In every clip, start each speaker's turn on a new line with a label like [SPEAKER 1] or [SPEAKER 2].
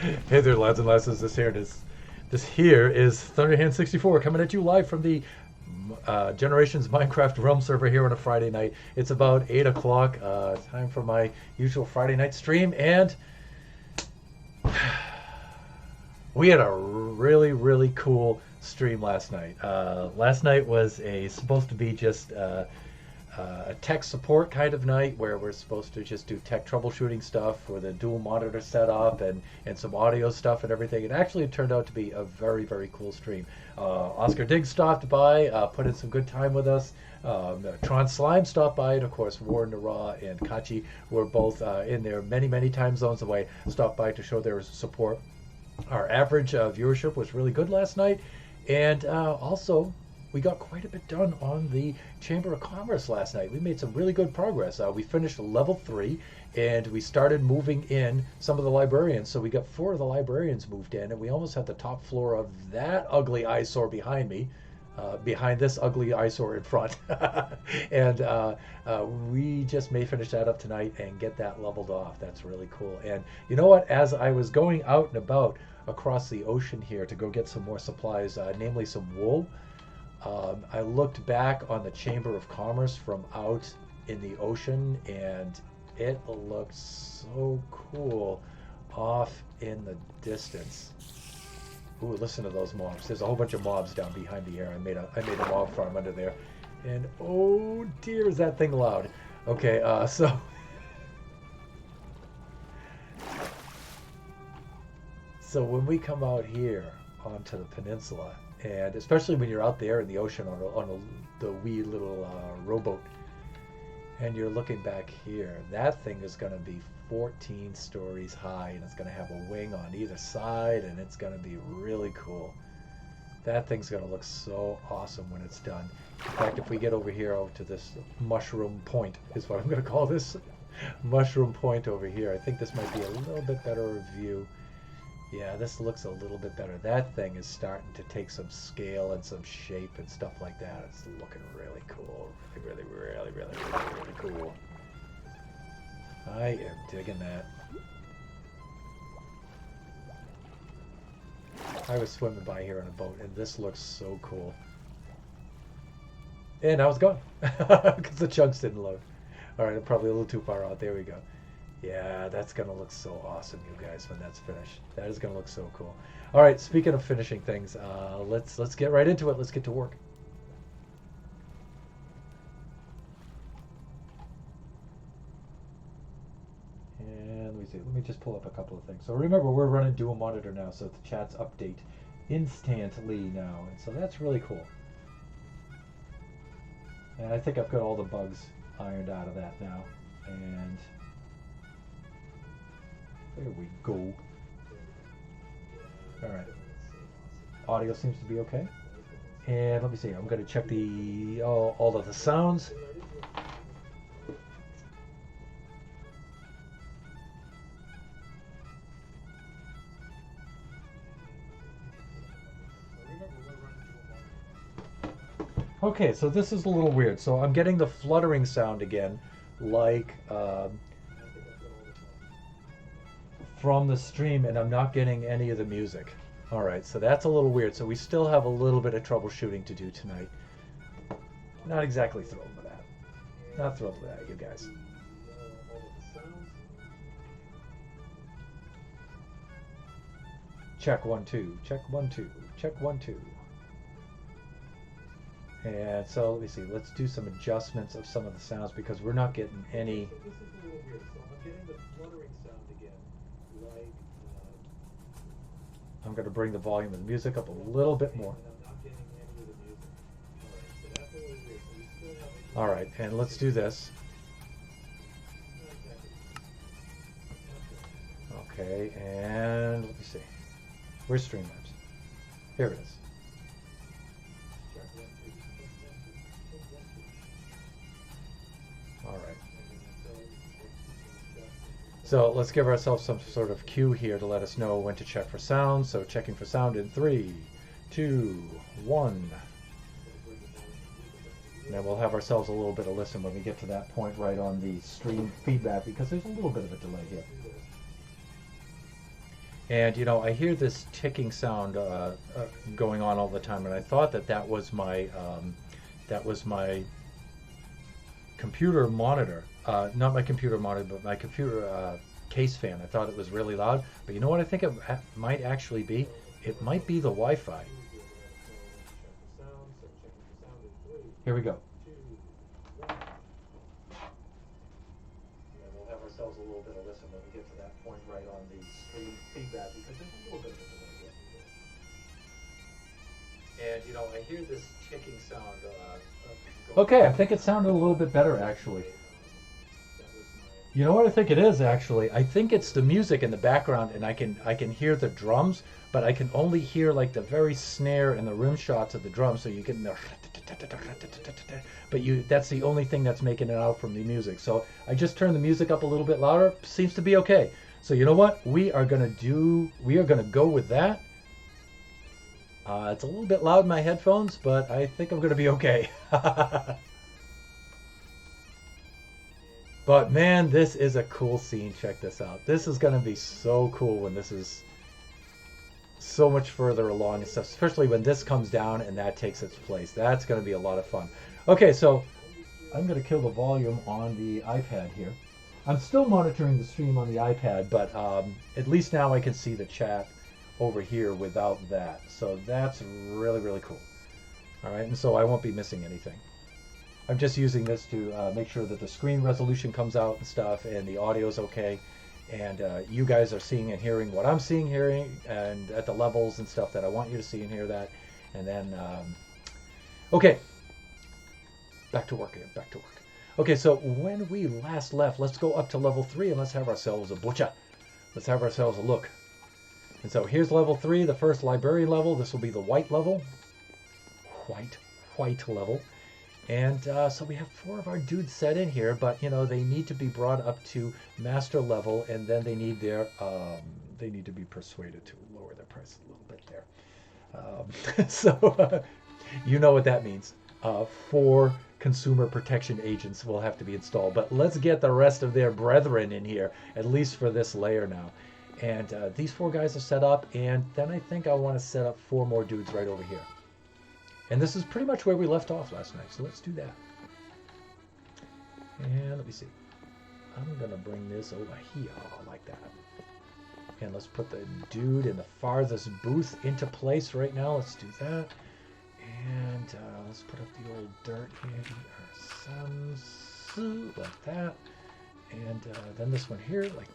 [SPEAKER 1] Hey there, lads and lasses. This here is Thunderhand64 coming at you live from the Generations Minecraft Realm server here on a Friday night. It's about 8 o'clock, time for my usual Friday night stream, and we had a really, really cool stream last night. Last night was supposed to be just a tech support kind of night where we're supposed to just do tech troubleshooting stuff with a dual monitor setup and some audio stuff and everything. It actually turned out to be a very, very cool stream. Oscar Diggs stopped by, put in some good time with us. Tron Slime stopped by, and of course Warren Nara and Kachi were both in there many, many time zones away, stopped by to show their support. Our average viewership was really good last night, and also we got quite a bit done on the Chamber of Commerce last night. We made some really good progress. We finished level 3, and we started moving in some of the librarians. So we got 4 of the librarians moved in, and we almost had the top floor of that ugly eyesore behind me. Behind this ugly eyesore in front. And we just may finish that up tonight and get that leveled off. That's really cool. And you know what? As I was going out and about across the ocean here to go get some more supplies, namely some wool, I looked back on the Chamber of Commerce from out in the ocean, and it looked so cool off in the distance. Ooh, listen to those mobs. There's a whole bunch of mobs down behind the air. I made a mob farm under there. And oh dear, is that thing loud. Okay, so when we come out here onto the peninsula, and especially when you're out there in the ocean the wee little rowboat, and you're looking back here, that thing is going to be 14 stories high, and it's going to have a wing on either side, and it's going to be really cool. That thing's going to look so awesome when it's done. In fact, if we get over here to this mushroom point, is what I'm going to call this, mushroom point over here, I think this might be a little bit better view. Yeah, this looks a little bit better. That thing is starting to take some scale and some shape and stuff like that. It's looking really cool. Really, really, really, really, really cool. I am digging that. I was swimming by here in a boat, and this looks so cool. And I was gone because the chunks didn't load. All right, I'm probably a little too far out. There we go. Yeah, that's going to look so awesome, you guys, when that's finished. That is going to look so cool. All right, speaking of finishing things, let's get right into it. Let's get to work. And let me see. Let me just pull up a couple of things. So remember, we're running dual monitor now, so the chats update instantly now. And so that's really cool. And I think I've got all the bugs ironed out of that now. And there we go. All right. Audio seems to be okay. And let me see. I'm going to check all of the sounds. Okay, so this is a little weird. So I'm getting the fluttering sound again, like from the stream, and I'm not getting any of the music. All right, so that's a little weird. So we still have a little bit of troubleshooting to do tonight. Not exactly thrilled with that. Not thrilled with that, you guys. Check 1 2. Check 1 2. Check 1 2. And so let me see. Let's do some adjustments of some of the sounds because we're not getting any.
[SPEAKER 2] So this is a little weird. So I'm getting the fluttering sound again, like.
[SPEAKER 1] I'm going to bring the volume of the music up a little bit more.
[SPEAKER 2] And I'm not getting any of the music. All right, so that's a little weird. So we still have.
[SPEAKER 1] All right, and let's do this. Okay, and let me see. Where's Streamlabs? Here it is. All right. So let's give ourselves some sort of cue here to let us know when to check for sound. So checking for sound in 3, 2, 1. And then we'll have ourselves a little bit of listen when we get to that point right on the stream feedback because there's a little bit of a delay here. And you know, I hear this ticking sound going on all the time, and I thought that that was my computer monitor, not my computer monitor, but my computer case fan. I thought it was really loud, but you know what I think it might actually be? It might be the Wi-Fi. Here we go. And we'll have ourselves a little bit of listen when we get to that point right on the stream feedback, because there's a little bit of a delay here. And you know, I hear this ticking sound. Okay, I think it sounded a little bit better actually. You know what I think it is actually? I think it's the music in the background, and I can hear the drums, but I can only hear like the very snare and the rim shots of the drums. So you get the, but that's the only thing that's making it out from the music. So I just turned the music up a little bit louder. Seems to be okay. So you know what? We are gonna go with that. It's a little bit loud in my headphones, but I think I'm gonna be okay. But man, this is a cool scene. Check this out. This is gonna be so cool when this is so much further along and stuff, especially when this comes down and that takes its place. That's gonna be a lot of fun. Okay, so I'm gonna kill the volume on the iPad here. I'm still monitoring the stream on the iPad, but at least now I can see the chat over here without that. So that's really, really cool. All right, and so I won't be missing anything. I'm just using this to make sure that the screen resolution comes out and stuff, and the audio is okay, and you guys are seeing and hearing what I'm seeing, hearing, and at the levels and stuff that I want you to see and hear that. And then, okay, back to work again, back to work. Okay, so when we last left, let's go up to level 3 and let's have ourselves a butcher. Let's have ourselves a look. And so here's level 3, the first librarian level. This will be the white level. White level. And so we have 4 of our dudes set in here, but you know, they need to be brought up to master level, and then they need to be persuaded to lower their price a little bit there. So you know what that means. 4 consumer protection agents will have to be installed, but let's get the rest of their brethren in here, at least for this layer now. And these 4 guys are set up, and then I think I want to set up 4 more dudes right over here. And this is pretty much where we left off last night, so let's do that. And let me see. I'm going to bring this over here like that. And let's put the dude in the farthest booth into place right now. Let's do that. And let's put up the old dirt here. Like that. And then this one here like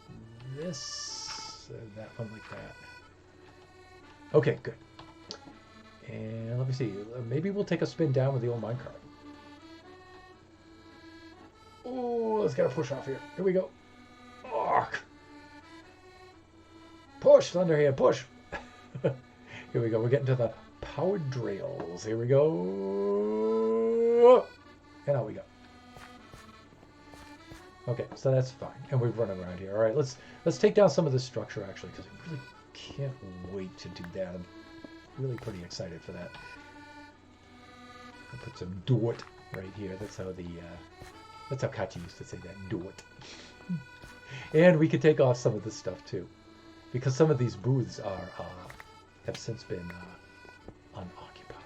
[SPEAKER 1] this. That one like that. Okay, good. And let me see. Maybe we'll take a spin down with the old minecart. Oh, let's get a push off here. Here we go. Arc. Push, Thunderhead, push. Here we go. We're getting to the powered rails. Here we go. And out we go. Okay, so that's fine. And we're running around here. All right, let's take down some of this structure actually, because I really can't wait to do that. I'm really pretty excited for that. I'll put some dirt right here. That's how Kachi used to say that, dirt. And we could take off some of this stuff too, because some of these booths have since been unoccupied.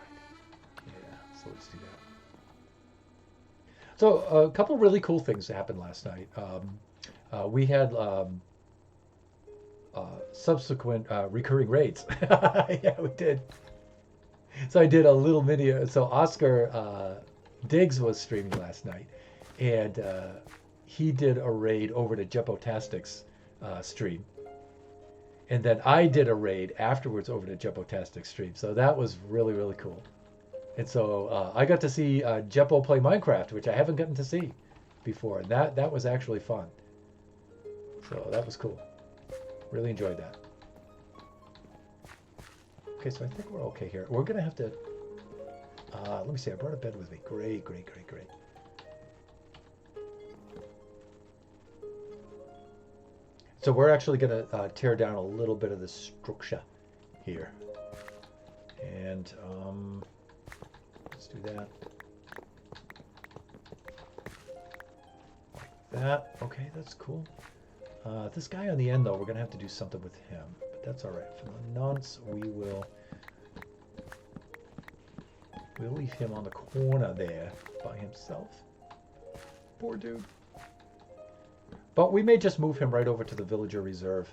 [SPEAKER 1] Yeah, so let's do that. So a couple really cool things happened last night. We had subsequent recurring raids. Yeah, we did. So I did a little video. So Oscar Diggs was streaming last night, and he did a raid over to Jepotastic's stream. And then I did a raid afterwards over to Jepotastic's stream. So that was really, really cool. And so I got to see Jepo play Minecraft, which I haven't gotten to see before. And that was actually fun. So that was cool. Really enjoyed that. Okay, so I think we're okay here. We're going to have to... let me see. I brought a bed with me. Great, great, great, great. So we're actually going to tear down a little bit of the structure here. And let's do that. Like that. Okay, that's cool. This guy on the end, though, we're going to have to do something with him. But that's all right. For the nonce, we'll leave him on the corner there by himself. Poor dude. But we may just move him right over to the villager reserve.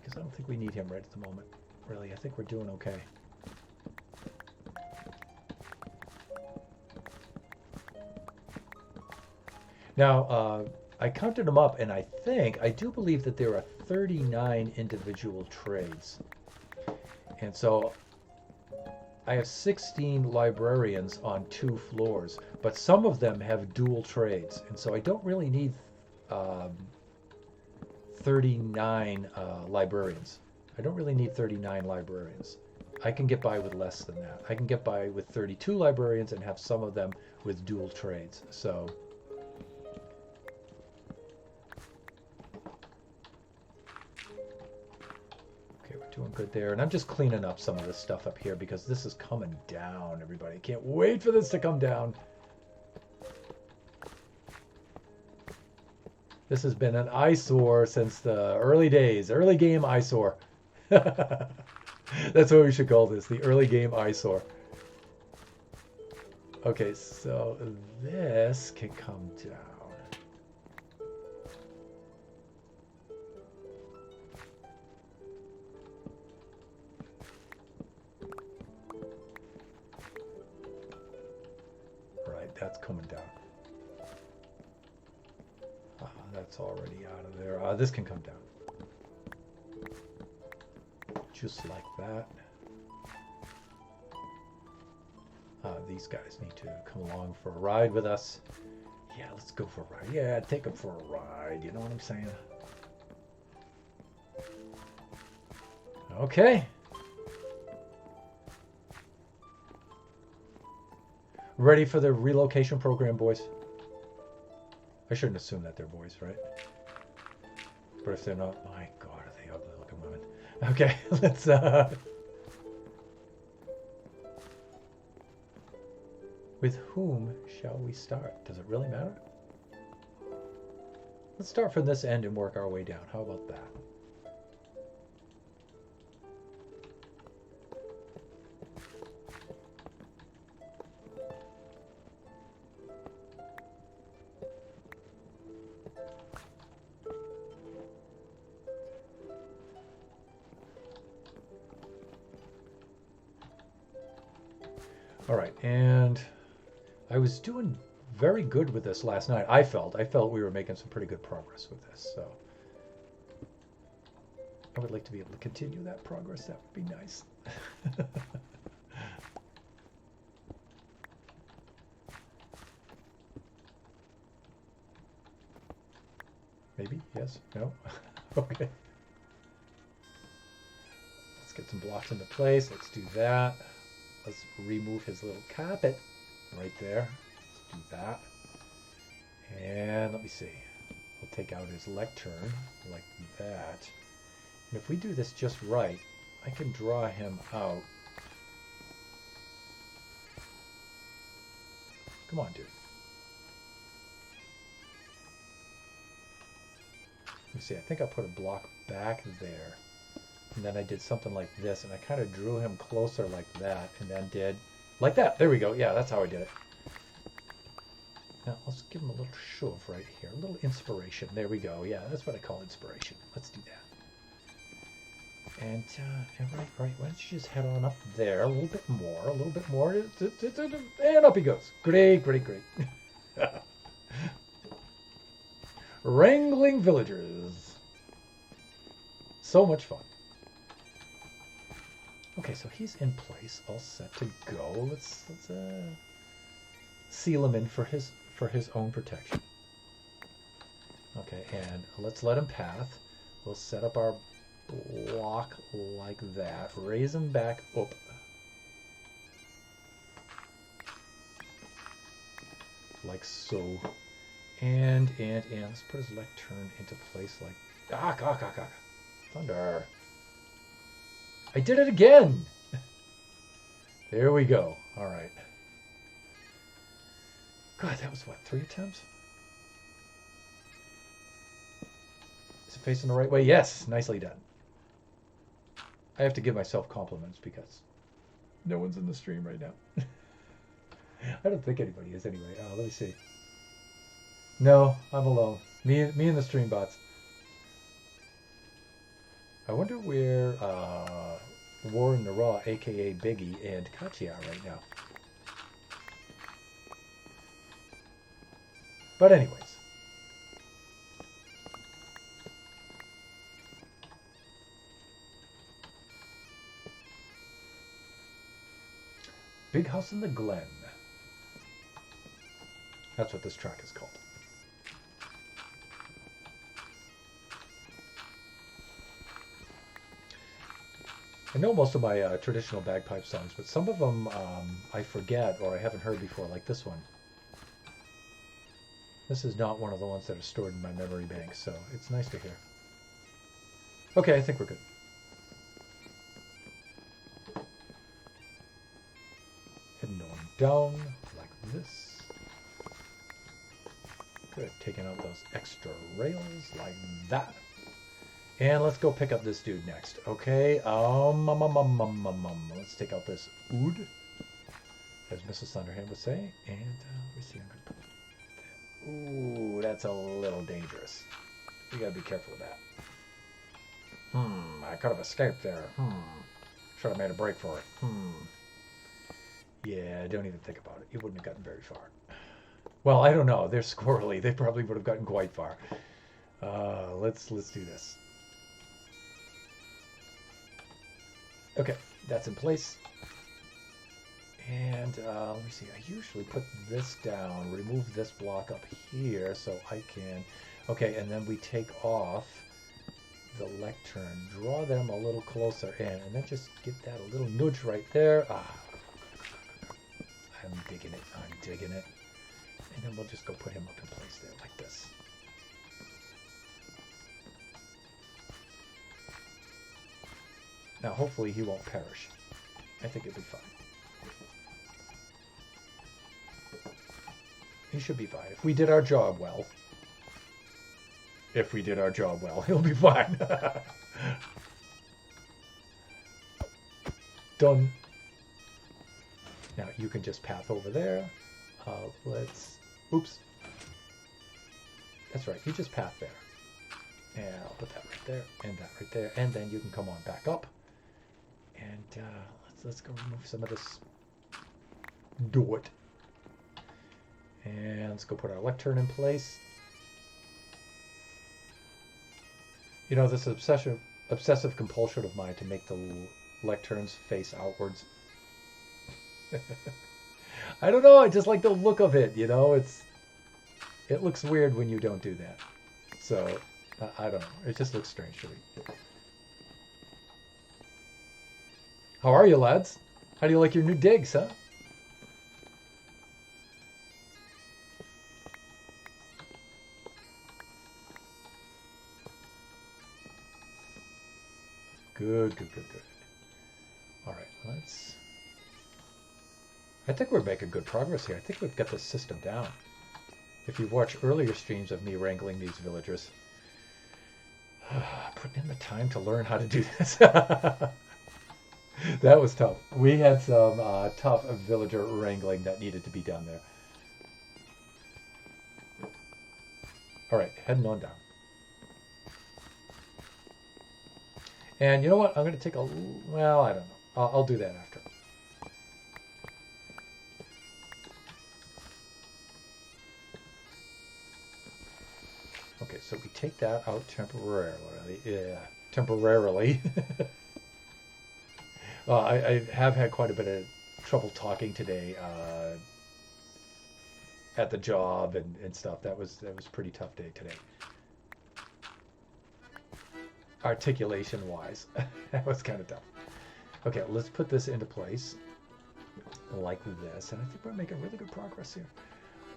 [SPEAKER 1] Because I don't think we need him right at the moment. Really, I think we're doing okay. Now, I counted them up, and I do believe that there are 39 individual trades. And so I have 16 librarians on 2 floors, but some of them have dual trades. And so I don't really need 39 librarians. I don't really need 39 librarians. I can get by with less than that. I can get by with 32 librarians and have some of them with dual trades. So doing good there. And I'm just cleaning up some of this stuff up here because this is coming down, everybody. Can't wait for this to come down. This has been an eyesore since the early days. Early game eyesore. That's what we should call this. The early game eyesore. Okay, so this can come down. That's coming down. That's already out of there. This can come down. Just like that. These guys need to come along for a ride with us. Yeah, let's go for a ride. Yeah, take them for a ride. You know what I'm saying? Okay. Ready for the relocation program, boys? I shouldn't assume that they're boys, right? But if they're not, my God, are they ugly looking women? Okay, let's with whom shall we start? Does it really matter? Let's start from this end and work our way down. How about that? All right, and I was doing very good with this last night. I felt we were making some pretty good progress with this, so I would like to be able to continue that progress. That would be nice. Maybe, yes, no, okay. Let's get some blocks into place. Let's do that. Let's remove his little carpet right there. Let's do that. And let me see. We'll take out his lectern like that. And if we do this just right, I can draw him out. Come on, dude. Let me see. I think I put a block back there. And then I did something like this, and I kind of drew him closer like that, and then did like that. There we go. Yeah, that's how I did it. Now, let's give him a little shove right here. A little inspiration. There we go. Yeah, that's what I call inspiration. Let's do that. And right. Why don't you just head on up there a little bit more. And up he goes. Great. Wrangling villagers. So much fun. Okay, so he's in place, all set to go. Let's seal him in for his own protection. Okay, and let's let him path. We'll set up our block like that. Raise him back up. Like so. And let's put his lectern into place like thunder. I did it again. There we go. All right. God, that was what, 3 attempts? Is it facing the right way? Yes, nicely done. I have to give myself compliments because no one's in the stream right now. I don't think anybody is anyway. Let me see. No, I'm alone. Me and the stream bots. I wonder where Warren the Raw, aka Biggie, and Kachi are right now. But anyways. Big House in the Glen. That's what this track is called. I know most of my traditional bagpipe songs, but some of them I forget or I haven't heard before, like this one. This is not one of the ones that are stored in my memory bank, so it's nice to hear. Okay, I think we're good. Heading on down like this. Good, taking out those extra rails like that. And let's go pick up this dude next. Okay, let's take out this oud, as Mrs. Thunderhand would say. And let me see, I'm gonna put that. Ooh, that's a little dangerous. You gotta be careful with that. I could have escaped there. Should have made a break for it. Yeah, don't even think about it. You wouldn't have gotten very far. Well, I don't know. They're squirrely. They probably would have gotten quite far. Let's do this. Okay, that's in place. And let me see. I usually put this down, remove this block up here, so I can. Okay, and then we take off the lectern, draw them a little closer in, and then just get that a little nudge right there. I'm digging it. I'm digging it. And then we'll just go put him up in place there like this. Now, hopefully he won't perish. I think it'll be fine. He should be fine. If we did our job well. If we did our job well, he'll be fine. Done. Now you can just path over there. Oops. That's right, you just path there. And I'll put that right there, and that right there, and then you can come on back up. And let's go remove some of this dirt. And let's go put our lectern in place. You know, this obsessive compulsion of mine to make the lecterns face outwards. I don't know, I just like the look of it, you know, it looks weird when you don't do that. So, I don't know, it just looks strange to me. How are you, lads? How do you like your new digs, huh? Good. All right, I think we're making good progress here. I think we've got this system down. If you watch earlier streams of me wrangling these villagers, putting in the time to learn how to do this. That was tough. We had some tough villager wrangling that needed to be done there. All right, heading on down. And you know what? I'm going to take well, I don't know. I'll do that after. Okay, so we take that out temporarily. Yeah, temporarily. I have had quite a bit of trouble talking today at the job and stuff. That was a pretty tough day today. Articulation wise. That was kind of tough. Okay, let's put this into place like this, and I think we're making really good progress here.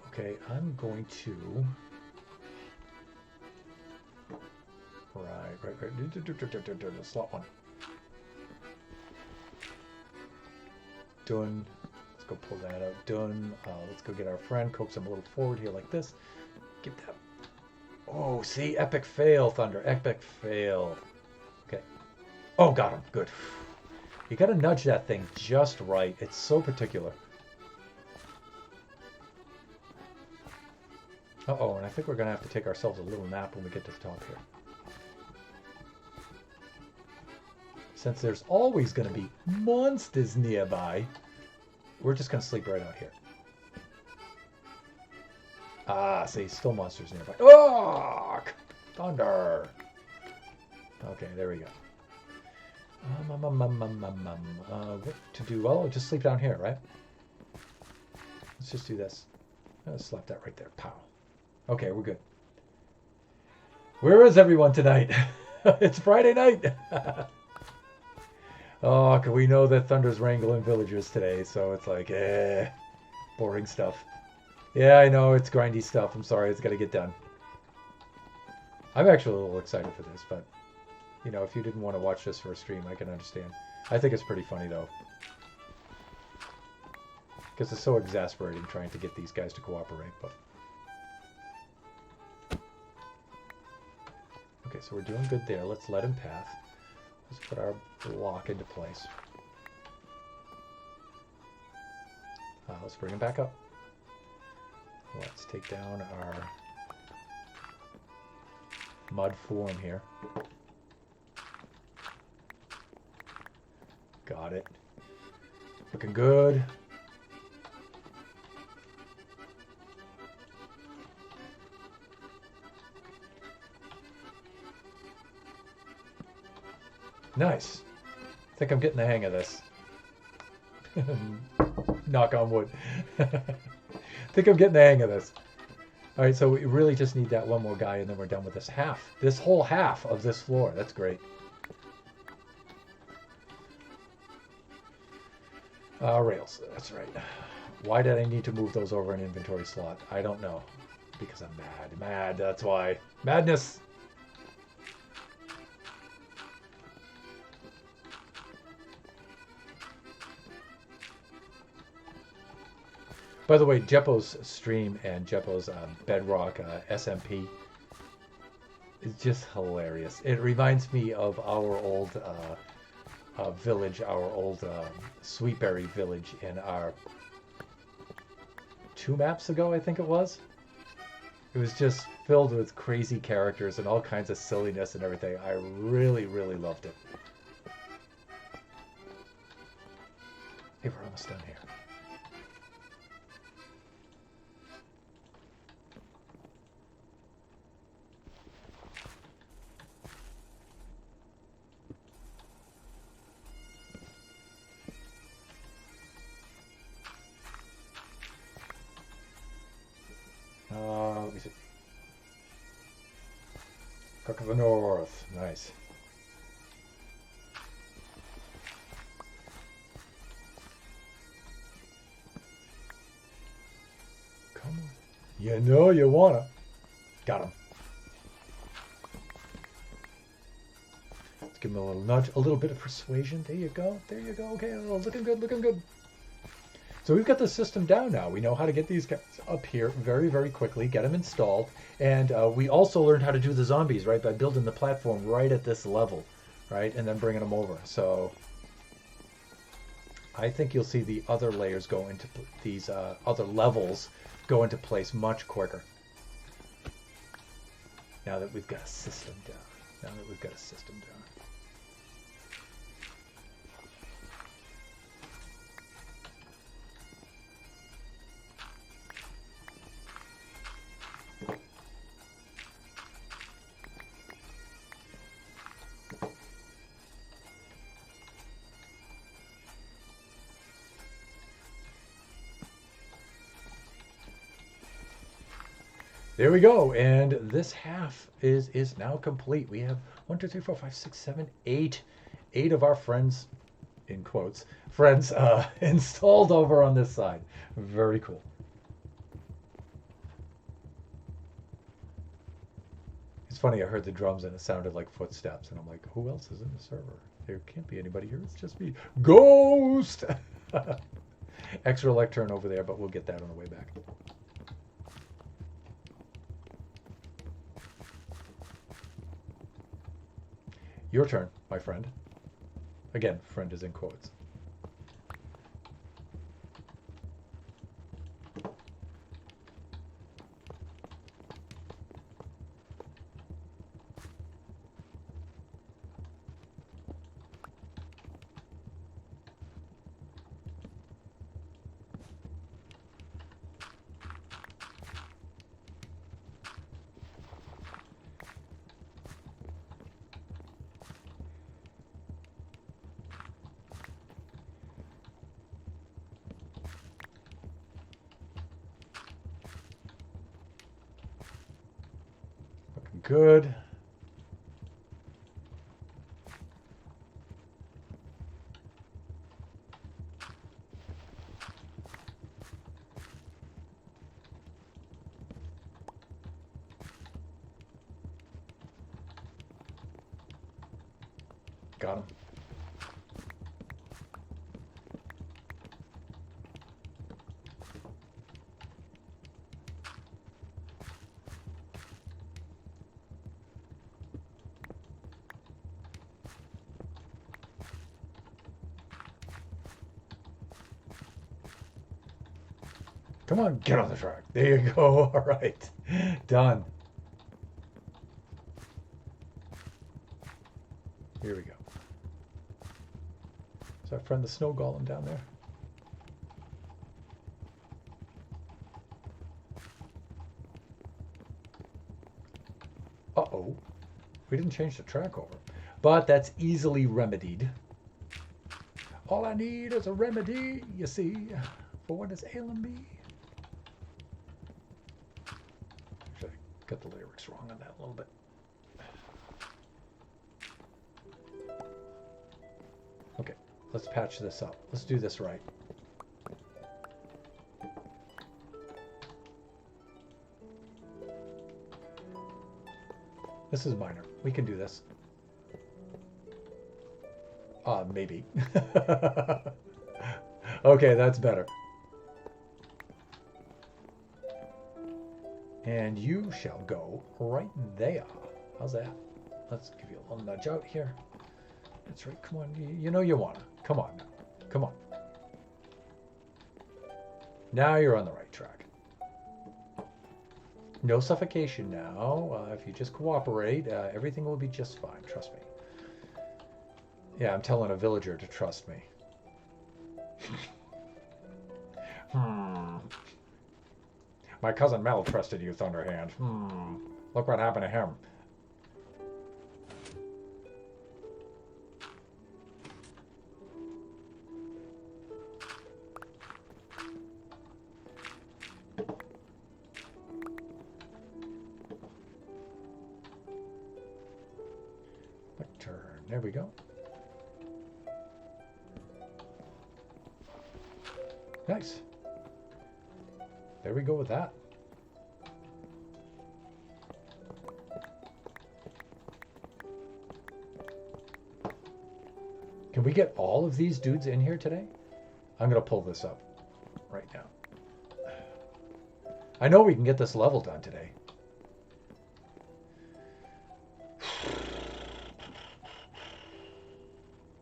[SPEAKER 1] Okay, I'm going to right. Slot one. Done. Let's go pull that out. Done. Let's go get our friend, coax him a little forward here like this. Get that Oh, see, epic fail, Thunder. Epic fail. Okay. Oh, got him. Good. You got to nudge that thing just right. It's so particular. Uh-oh, and I think we're going to have to take ourselves a little nap when we get to the top here. Since there's always going to be monsters nearby, we're just going to sleep right out here. Ah, see, still monsters nearby. Oh, Thunder. Okay, there we go. What to do? Well, just sleep down here, right? Let's just do this. Let's slap that right there. Pow. Okay, we're good. Where is everyone tonight? It's Friday night. Oh, we know that Thunder's wrangling villagers today, so it's like, boring stuff. Yeah, I know, it's grindy stuff. I'm sorry, it's got to get done. I'm actually a little excited for this, but, you know, if you didn't want to watch this for a stream, I can understand. I think it's pretty funny, though. Because it's so exasperating trying to get these guys to cooperate, but... Okay, so we're doing good there. Let's let him path. Let's put our block into place. Let's bring him back up. Let's take down our mud form here. Got it. Looking good. Nice. I think I'm getting the hang of this. Knock on wood. I think I'm getting the hang of this. All right, so we really just need that one more guy, and then we're done with this half. This whole half of this floor. That's great. Rails. That's right. Why did I need to move those over an inventory slot? I don't know. Because I'm mad. Mad, that's why. Madness! By the way, Jeppo's stream and Jeppo's Bedrock SMP is just hilarious. It reminds me of our old village, our old Sweetberry village in our 2 maps ago, I think it was. It was just filled with crazy characters and all kinds of silliness and everything. I really, really loved it. Hey, we're almost done here. Let me see. Cook of the North. Nice. Come on. You know you wanna. Got him. Let's give him a little nudge, a little bit of persuasion. There you go. There you go. Okay, oh, looking good, looking good. So we've got the system down now. We know how to get these guys up here very, very quickly, get them installed. And we also learned how to do the zombies, right, by building the platform right at this level, right, and then bringing them over. So I think you'll see the other layers go into these other levels go into place much quicker. Now that we've got a system down. Now that we've got a system down. There we go, and this half is now complete. We have 1, 2, 3, 4, 5, 6, 7, 8 of our friends, in quotes, friends installed over on this side. Very cool. It's funny, I heard the drums and it sounded like footsteps, and I'm like, who else is in the server? There can't be anybody here. It's just me. Ghost! Extra lectern over there, but we'll get that on the way back. Your turn, my friend. Again, friend is in quotes. Looking good. Got him. Come on, get on the track. There you go. All right. Done. Here we go. Is our friend the snow golem down there? Uh-oh. We didn't change the track over. But that's easily remedied. All I need is a remedy, you see, for what is ailing me. Actually, I got the lyrics wrong on that a little bit. Okay, let's patch this up. Let's do this right. This is minor. We can do this. Maybe. Okay, that's better. And you shall go right there. How's that? Let's give you a little nudge out here. That's right. Come on. You know you want to. Come on now. Come on. Now you're on the right track. No suffocation now. If you just cooperate, everything will be just fine. Trust me. Yeah, I'm telling a villager to trust me. My cousin Mel trusted you, Thunderhand. Look what happened to him. Turn. There we go. Nice. There we go with that. Can we get all of these dudes in here today? I'm going to pull this up right now. I know we can get this level done today.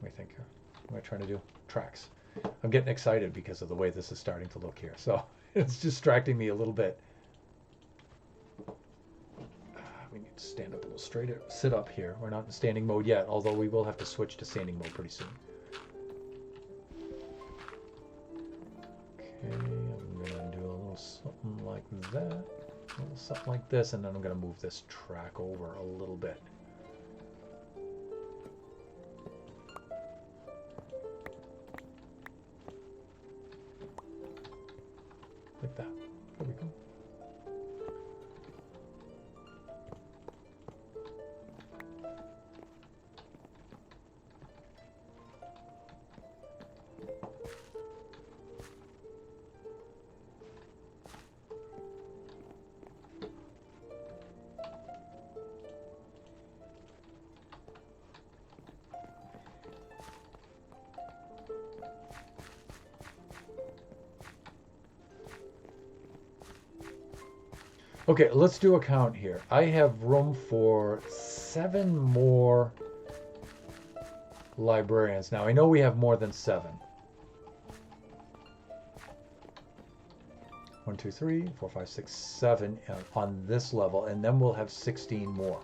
[SPEAKER 1] What do you think here? What am I trying to do? Tracks. I'm getting excited because of the way this is starting to look here. So it's distracting me a little bit. We need to stand up a little straighter. Sit up here. We're not in standing mode yet, although we will have to switch to standing mode pretty soon. Okay, I'm going to do a little something like that. A little something like this, and then I'm going to move this track over a little bit. Like that. There we go. Okay, let's do a count here. I have room for 7 more librarians. Now, I know we have more than 7. 1, 2, 3, 4, 5, 6, 7 on this level, and then we'll have 16 more.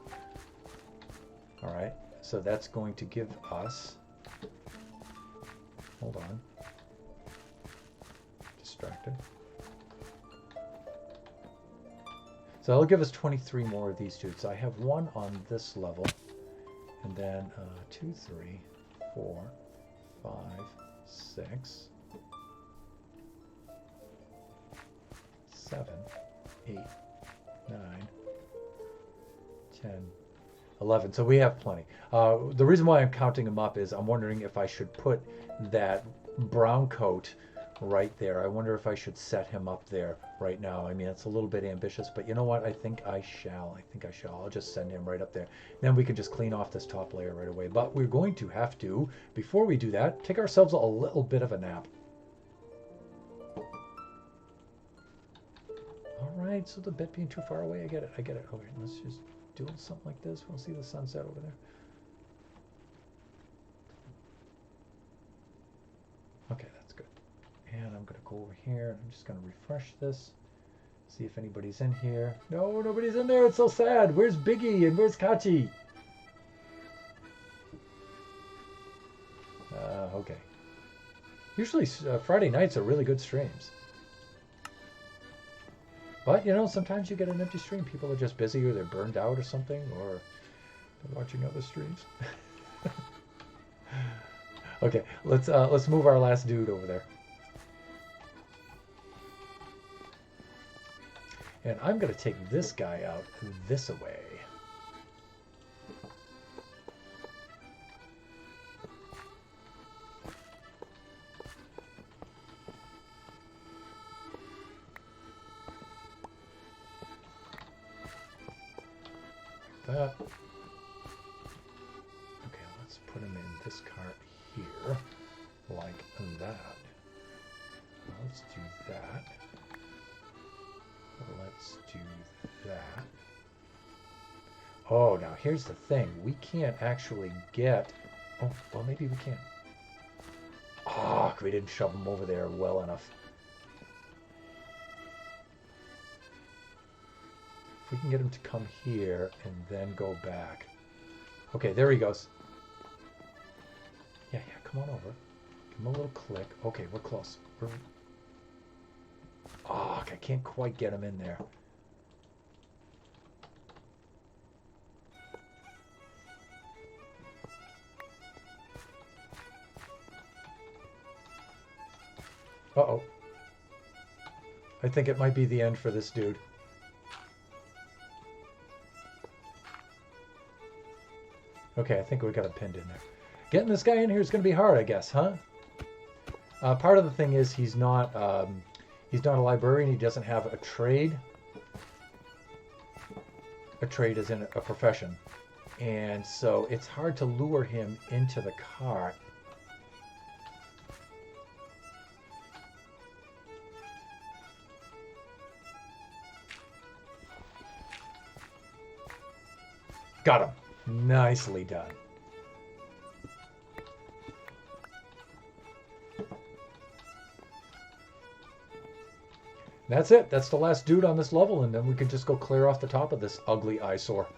[SPEAKER 1] All right, so that's going to give us, hold on, distracted. So that'll give us 23 more of these dudes. So I have 1 on this level, and then 2, 3, 4, 5, 6, 7, 8, 9, 10, 11. So we have plenty. The reason why I'm counting them up is I'm wondering if I should put that brown coat right there. I wonder if I should set him up there right now. I mean, it's a little bit ambitious, but you know what? I think I shall. I'll just send him right up there. Then we can just clean off this top layer right away. But we're going to have to, before we do that, take ourselves a little bit of a nap. All right, so the bit being too far away, I get it. Okay, let's just do something like this. We'll see the sunset over there. Okay, that's good. And I'm going to go over here, and I'm just going to refresh this, see if anybody's in here. No, nobody's in there. It's so sad. Where's Biggie and where's Kachi? Okay. Usually Friday nights are really good streams. But, you know, sometimes you get an empty stream. People are just busy, or they're burned out or something, or they're watching other streams. Okay, let's move our last dude over there. And I'm going to take this guy out this away. That. Okay, let's put him in this cart here, like that. Let's do that. Let's do that. Oh, now here's the thing. We can't actually get... Oh, well, maybe we can. Oh, we didn't shove him over there well enough. If we can get him to come here and then go back. Okay, there he goes. Yeah, come on over. Give him a little click. Okay, we're close. Oh, I can't quite get him in there. Uh-oh. I think it might be the end for this dude. Okay, I think we got it pinned in there. Getting this guy in here is going to be hard, I guess, huh? Part of the thing is he's not a librarian. He doesn't have a trade. A trade is in a profession. And so it's hard to lure him into the cart. Got him. Nicely done. That's it. That's the last dude on this level, and then we can just go clear off the top of this ugly eyesore.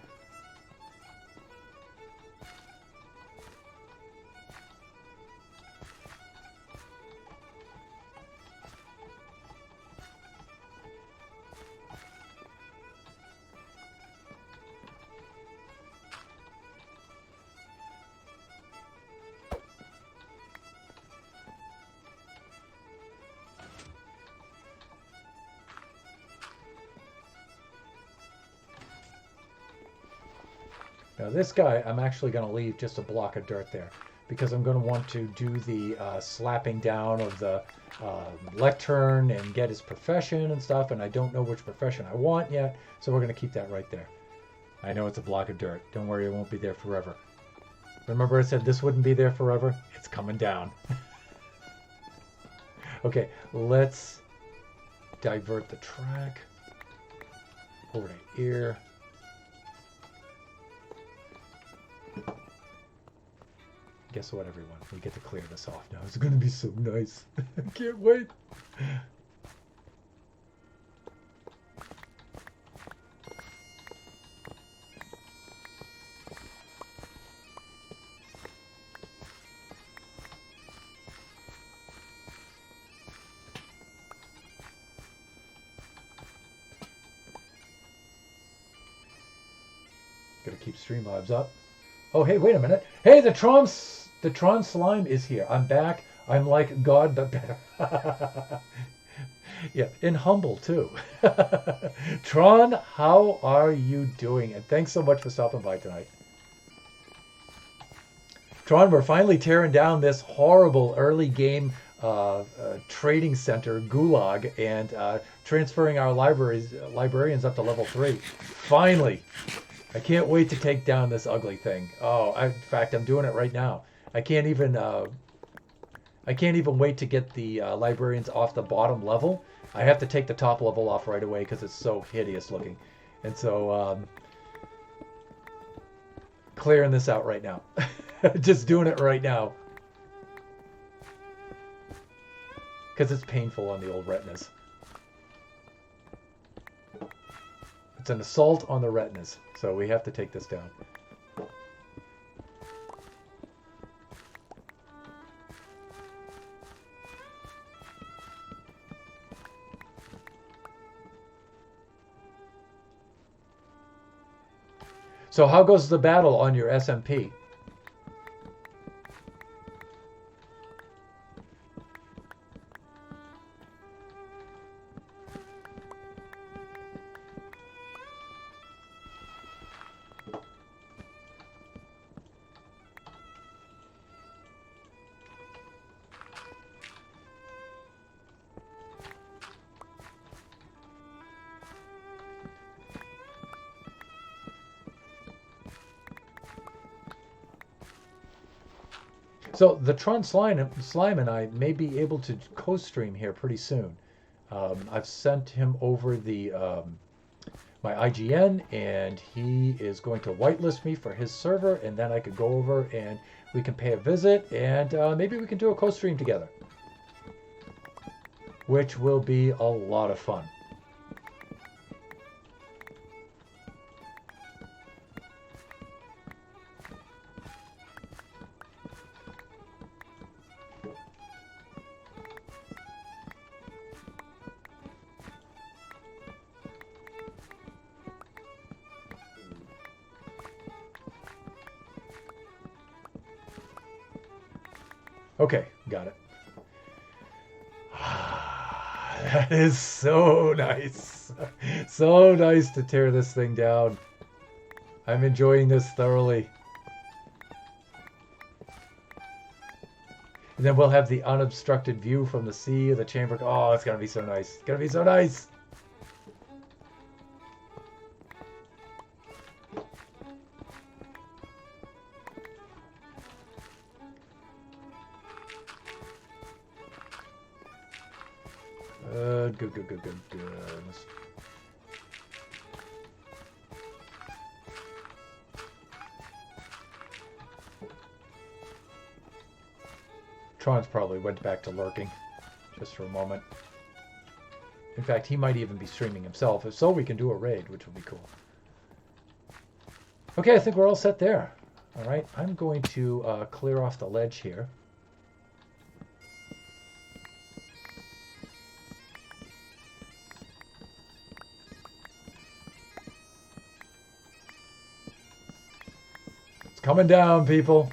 [SPEAKER 1] Now this guy, I'm actually going to leave just a block of dirt there because I'm going to want to do the slapping down of the lectern and get his profession and stuff, and I don't know which profession I want yet, so we're going to keep that right there. I know it's a block of dirt. Don't worry, it won't be there forever. Remember I said this wouldn't be there forever? It's coming down. Okay, let's divert the track over to here. Guess what, everyone? We get to clear this off now. It's going to be so nice. I can't wait. Gotta keep Streamlabs up. Oh, hey, wait a minute. Hey, the Tron slime is here. I'm back. I'm like God, but better. Yeah, and humble too. Tron, how are you doing? And thanks so much for stopping by tonight. Tron, we're finally tearing down this horrible early game trading center gulag and transferring our librarians up to level 3. Finally. I can't wait to take down this ugly thing. Oh, in fact, I'm doing it right now. I can't even wait to get the librarians off the bottom level. I have to take the top level off right away because it's so hideous looking. And so clearing this out right now. Just doing it right now. Because it's painful on the old retinas. It's an assault on the retinas. So we have to take this down. So how goes the battle on your SMP? So the Tron Slime and I may be able to co-stream here pretty soon. I've sent him over the my IGN, and he is going to whitelist me for his server, and then I could go over and we can pay a visit, and maybe we can do a co-stream together, which will be a lot of fun. Okay, got it. That is so nice. So nice to tear this thing down. I'm enjoying this thoroughly. And then we'll have the unobstructed view from the sea, the chamber. Oh, it's going to be so nice. It's going to be so nice. Good. Tron's probably went back to lurking just for a moment. In fact, he might even be streaming himself. If so, we can do a raid, which would be cool. Okay, I think we're all set there. All right, I'm going to clear off the ledge here. Coming down, people.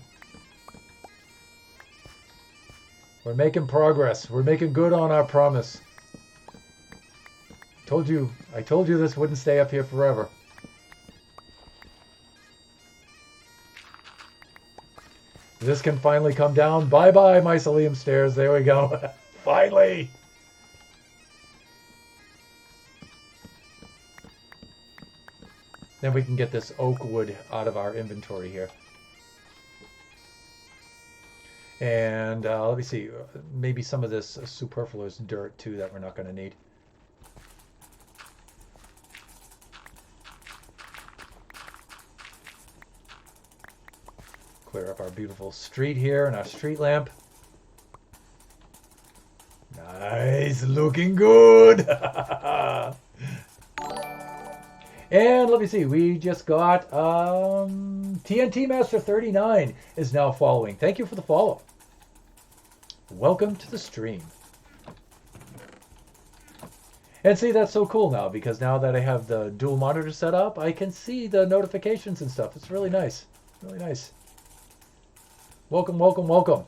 [SPEAKER 1] We're making progress. We're making good on our promise. I told you this wouldn't stay up here forever. This can finally come down. Bye-bye, mycelium stairs. There we go. Finally. Then we can get this oak wood out of our inventory here. And let me see, maybe some of this superfluous dirt too that we're not going to need. Of clear up our beautiful street here and our street lamp. Nice, looking good. And let me see, we just got TNT Master 39 is now following. Thank you for the follow. Welcome to the stream. And see, that's so cool now, because now that I have the dual monitor set up, I can see the notifications and stuff. It's really nice. Really nice. Welcome, welcome, welcome.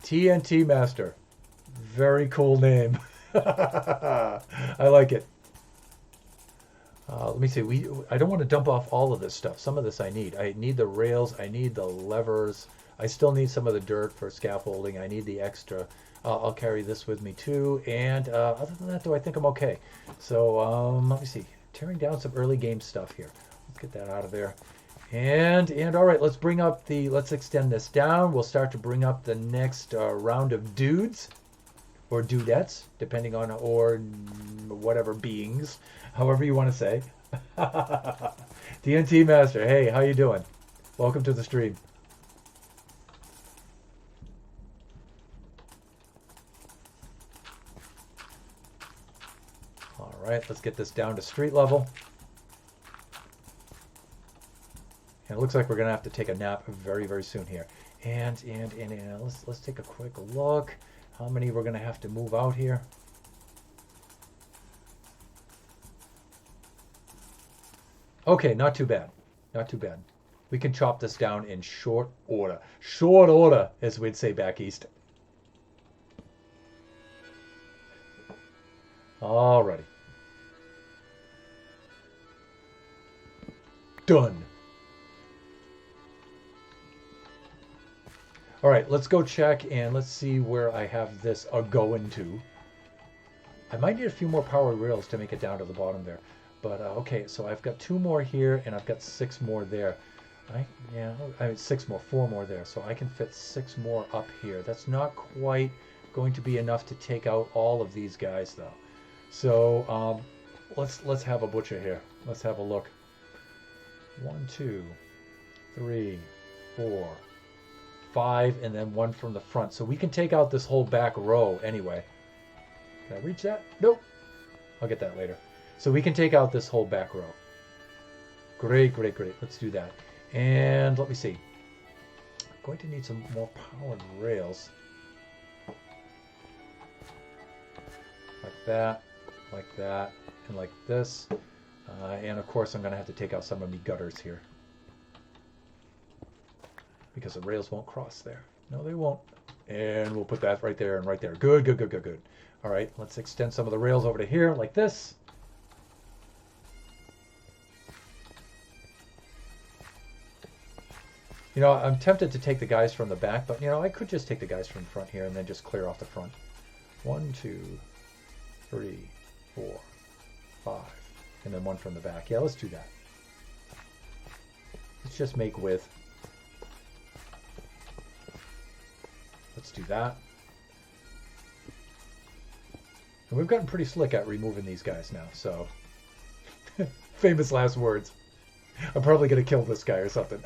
[SPEAKER 1] TNT Master. Very cool name. I like it. Let me see. I don't want to dump off all of this stuff. Some of this I need. I need the rails. I need the levers. I still need some of the dirt for scaffolding. I need the extra. I'll carry this with me too. And other than that, though, I think I'm okay. So let me see. Tearing down some early game stuff here. Let's get that out of there. And all right, let's extend this down. We'll start to bring up the next round of dudes. Or dudettes, depending on, or whatever beings, however you want to say. TNT Master, hey, how you doing? Welcome to the stream. All right, let's get this down to street level. And it looks like we're gonna have to take a nap very, very soon here. And let's take a quick look. How many we're going to have to move out here? Okay, not too bad. Not too bad. We can chop this down in short order. Short order, as we'd say back east. Alrighty. Done. All right, let's go check and let's see where I have this going to. I might need a few more power rails to make it down to the bottom there. But okay, so I've got 2 more here and I've got 6 more there. Four more there. So I can fit 6 more up here. That's not quite going to be enough to take out all of these guys though. So let's have a butcher here. Let's have a look. 1, 2, 3, 4, 5, and then 1 from the front. So we can take out this whole back row anyway. Can I reach that? Nope. I'll get that later. So we can take out this whole back row. Great, great, great. Let's do that. And let me see. I'm going to need some more powered rails. Like that, and like this. And of course I'm going to have to take out some of the gutters here. Because the rails won't cross there. No, they won't. And we'll put that right there and right there. Good, good, good, good, good. All right, let's extend some of the rails over to here like this. You know, I'm tempted to take the guys from the back, but you know, I could just take the guys from the front here and then just clear off the front. 1, 2, 3, 4, 5, and then 1 from the back. Yeah, let's do that. Let's just make width. Let's do that. And we've gotten pretty slick at removing these guys now, so famous last words. I'm probably going to kill this guy or something.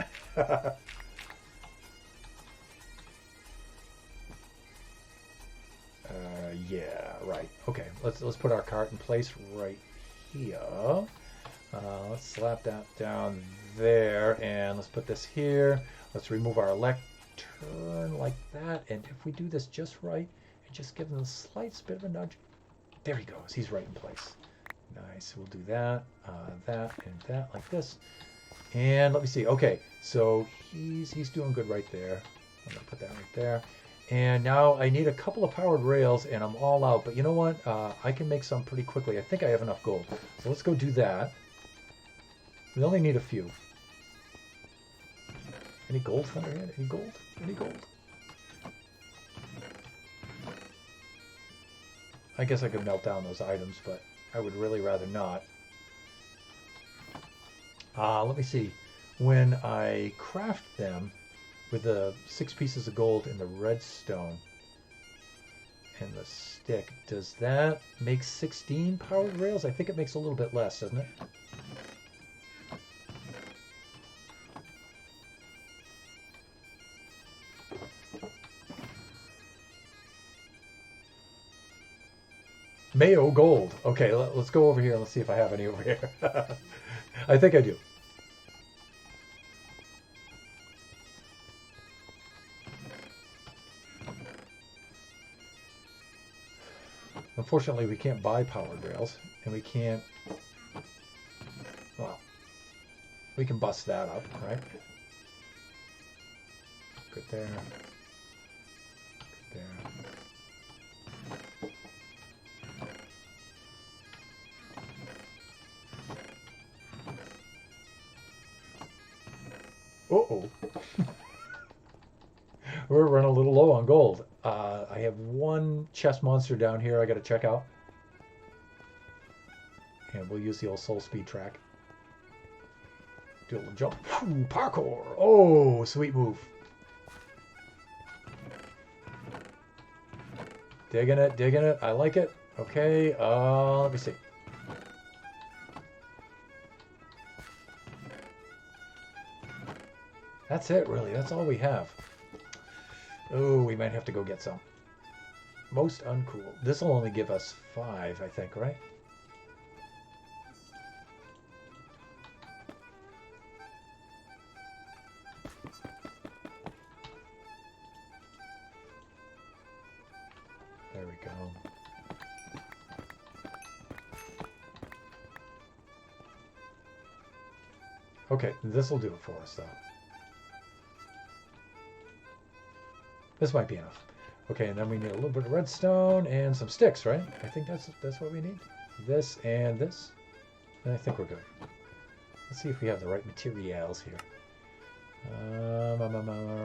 [SPEAKER 1] Yeah, right. Okay, let's put our cart in place right here. Let's slap that down there, and let's put this here. Let's remove our lectern like that, and if we do this just right, and just give him a slight bit of a nudge, there he goes. He's right in place. Nice. We'll do that, that, and that like this. And let me see. Okay, so he's doing good right there. I'm gonna put that right there. And now I need a couple of powered rails, and I'm all out. But you know what? I can make some pretty quickly. I think I have enough gold. So let's go do that. We only need a few. Any gold, Thunderhead? Any gold? Any gold? I guess I could melt down those items, but I would really rather not. Let me see. When I craft them with the 6 pieces of gold and the redstone and the stick, does that make 16 powered rails? I think it makes a little bit less, doesn't it? Mayo gold. Okay, let's go over here and let's see if I have any over here. I think I do. Unfortunately, we can't buy powered rails, and we can't, well, we can bust that up, right? Good there. Good there. Uh-oh. We're running a little low on gold. I have one chest monster down here I got to check out. And we'll use the old soul speed track. Do a little jump. Ooh, parkour. Oh, sweet move. Digging it, digging it. I like it. Okay, let me see. That's it, really. That's all we have. Oh, we might have to go get some. Most uncool. This will only give us 5, I think, right? There we go. Okay, this will do it for us, though. This might be enough. Okay, and then we need a little bit of redstone and some sticks, right? I think that's what we need. This and this. And I think we're good. Let's see if we have the right materials here.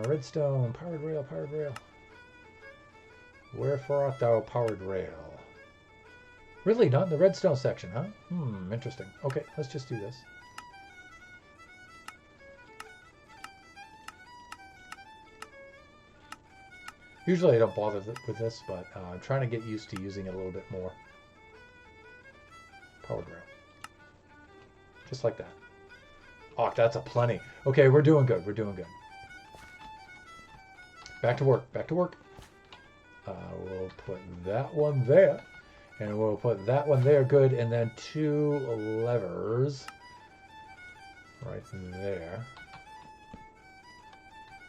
[SPEAKER 1] Redstone, powered rail, powered rail. Wherefore art thou powered rail? Really, not in the redstone section, huh? Interesting. Okay, let's just do this. Usually I don't bother with this, but I'm trying to get used to using it a little bit more. Powered rail. Just like that. Oh, that's a plenty. Okay, we're doing good. We're doing good. Back to work. Back to work. We'll put that one there. And we'll put that one there. Good. And then 2 levers. Right there.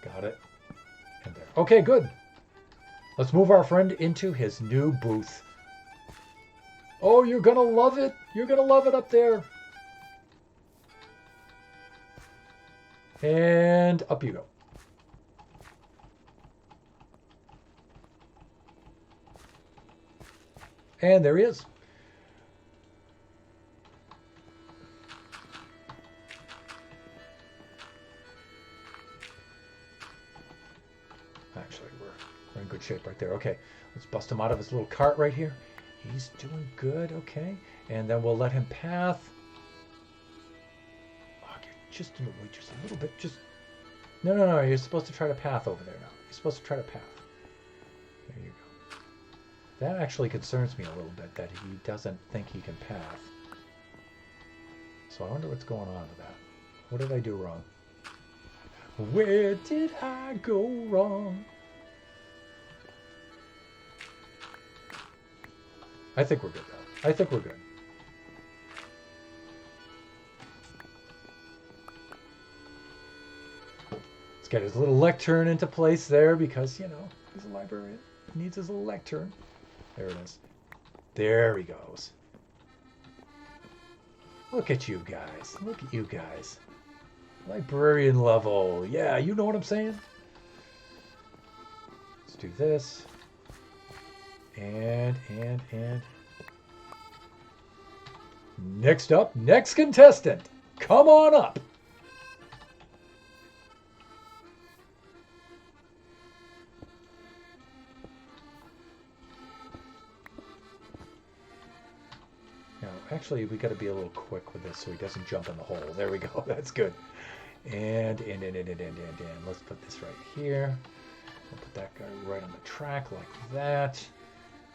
[SPEAKER 1] Got it. And there. Okay, good. Let's move our friend into his new booth. Oh, you're going to love it. You're going to love it up there. And up you go. And there he is. Actually, we're in good shape right there. Okay, let's bust him out of his little cart right here. He's doing good, okay. And then we'll let him path. Okay, just a little bit. Just no. You're supposed to try to path over there now. You're supposed to try to path. There you go. That actually concerns me a little bit that he doesn't think he can path. So I wonder what's going on with that. What did I do wrong? Where did I go wrong? I think we're good, though. I think we're good. Let's get his little lectern into place there because, you know, he's a librarian. He needs his little lectern. There it is. There he goes. Look at you guys. Look at you guys. Librarian level. Yeah, you know what I'm saying? Let's do this. And. Next up, next contestant. Come on up. Now, actually, we got to be a little quick with this so he doesn't jump in the hole. There we go. That's good. And. Let's put this right here. We'll put that guy right on the track like that.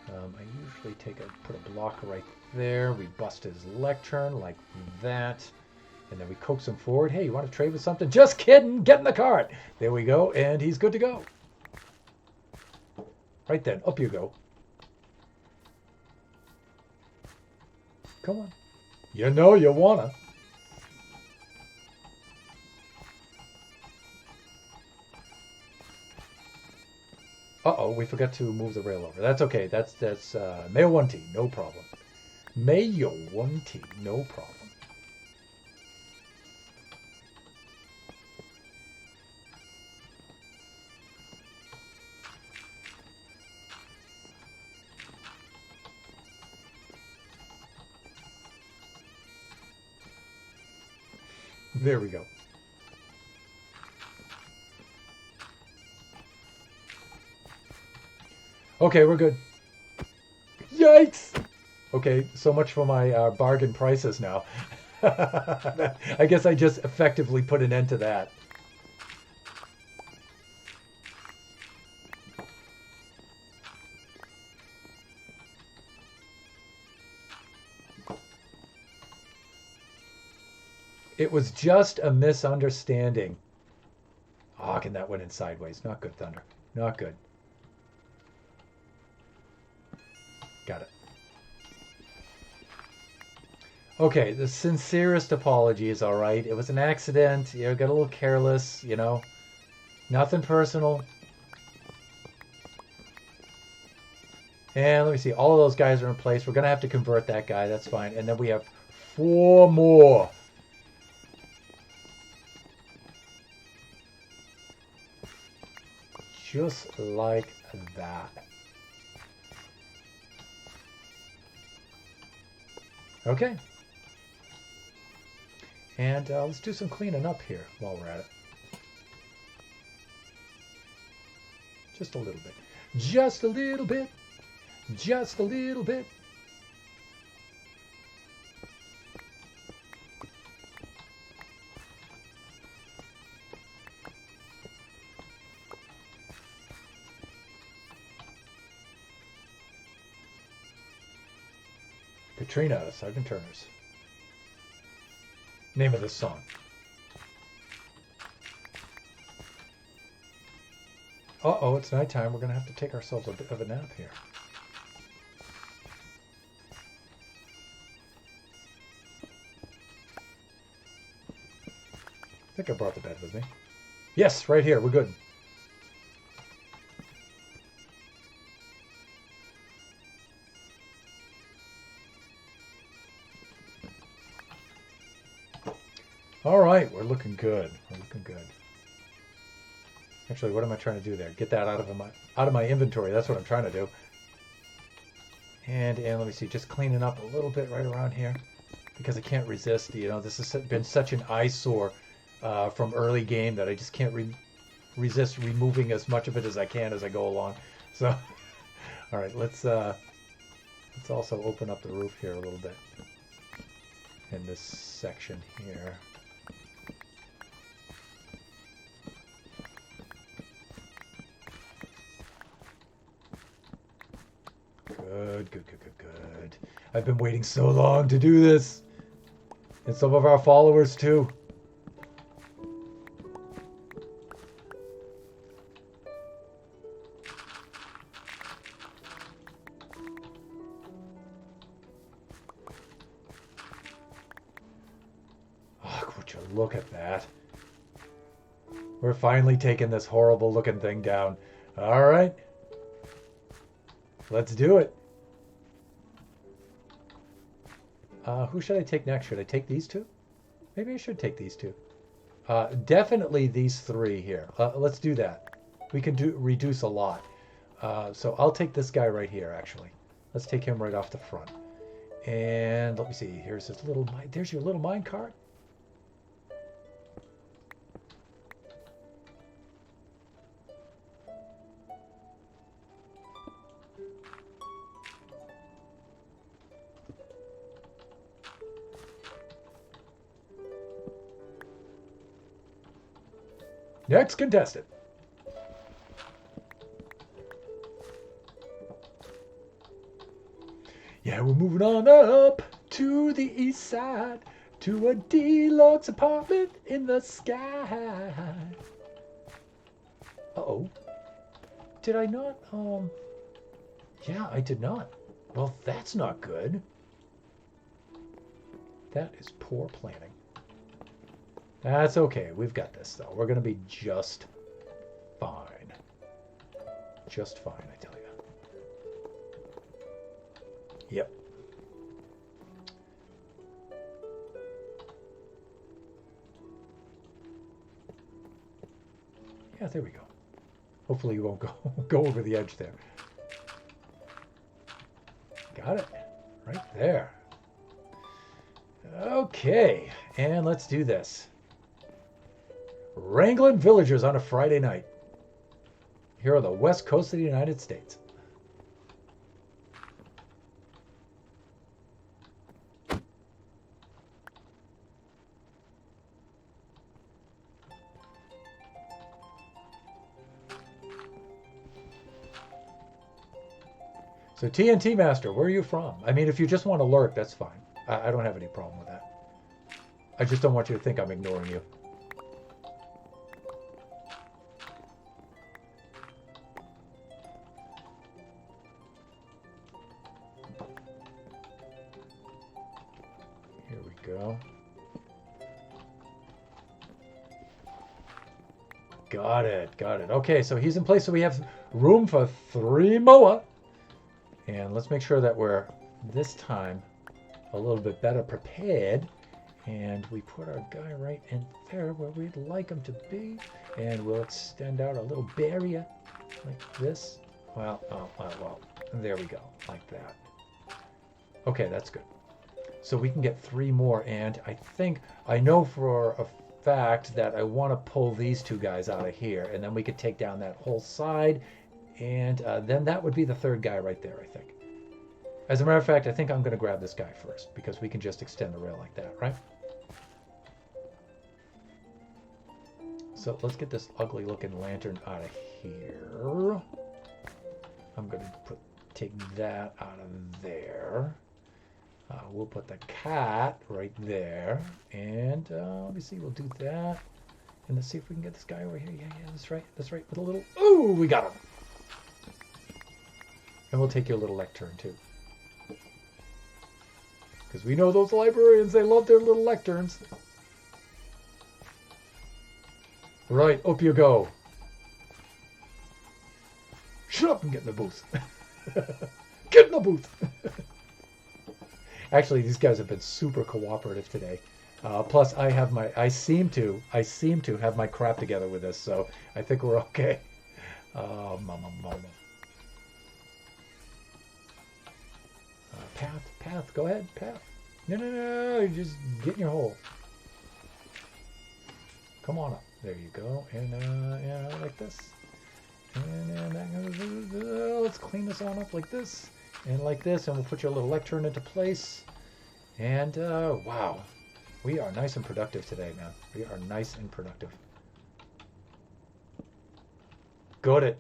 [SPEAKER 1] I usually put a block right there. We bust his lectern like that. And then we coax him forward. Hey, you want to trade with something? Just kidding. Get in the cart. There we go. And he's good to go. Right then. Up you go. Come on. You know you wanna. Uh-oh, we forgot to move the rail over. That's okay. That's Mayo 1T, no problem. Mayo 1T, no problem. There we go. Okay, we're good. Yikes! Okay, so much for my bargain prices now. I guess I just effectively put an end to that. It was just a misunderstanding. Oh, and that went in sideways. Not good, Thunder. Not good. Got it. Okay, the sincerest apologies, all right? It was an accident. You know, got a little careless, you know. Nothing personal. And let me see. All of those guys are in place. We're going to have to convert that guy. That's fine. And then we have 4 more. Just like that. Okay. And let's do some cleaning up here while we're at it. Just a little bit. Just a little bit. Just a little bit. Katrina, Sergeant Turner's. Name of this song. Uh-oh, it's nighttime. We're going to have to take ourselves a bit of a nap here. I think I brought the bed with me. Yes, right here. We're good. All right, we're looking good. We're looking good. Actually, what am I trying to do there? Get that out of my inventory. That's what I'm trying to do. And let me see, just cleaning up a little bit right around here because I can't resist. You know, this has been such an eyesore from early game that I just can't resist removing as much of it as I can as I go along. So, all right, let's also open up the roof here a little bit in this section here. Good, good, good, good, good. I've been waiting so long to do this. And some of our followers too. Oh, would you look at that. We're finally taking this horrible looking thing down. All right. Let's do it. Who should I take next? Should I take these two? Maybe I should take these two. Definitely these 3 here. Let's do that. We can reduce a lot. So I'll take this guy right here, actually. Let's take him right off the front. And let me see. Here's his little mine. There's your little mine cart. Next contestant. Yeah, we're moving on up to the east side to a deluxe apartment in the sky. Uh-oh. Did I not? Yeah, I did not. Well, that's not good. That is poor planning. That's okay. We've got this, though. We're going to be just fine. Just fine, I tell you. Yep. Yeah, there we go. Hopefully you won't go over the edge there. Got it. Right there. Okay, and let's do this. Wrangling villagers on a Friday night. Here on the west coast of the United States. So TNT Master, where are you from? I mean, if you just want to lurk, that's fine. I don't have any problem with that. I just don't want you to think I'm ignoring you. Here we go. Got it, got it. Okay, so he's in place, so we have room for 3 Moa. And let's make sure that we're, this time, a little bit better prepared. And we put our guy right in there where we'd like him to be. And we'll extend out a little barrier like this. Well, there we go, like that. Okay, that's good. So we can get 3 more, and I know for a fact that I want to pull these 2 guys out of here, and then we could take down that whole side, and then that would be the 3rd guy right there, I think. As a matter of fact, I think I'm going to grab this guy first, because we can just extend the rail like that, right? So let's get this ugly looking lantern out of here. I'm going to take that out of there. We'll put the cat right there. And let me see, we'll do that. And let's see if we can get this guy over here. Yeah, that's right. That's right. With a little... Ooh, we got him. And we'll take your little lectern, too. Because we know those librarians, they love their little lecterns. Right, up you go. Shut up and get in the booth. Get in the booth. Actually, these guys have been super cooperative today. Plus, I seem to have my crap together with this, so I think we're okay. Mama. Path, go ahead, Path. No, you just get in your hole. Come on up. There you go. And like this. And let's clean this on up like this. And like this, and we'll put your little lectern into place. And wow, we are nice and productive today, man. We are nice and productive. Got it.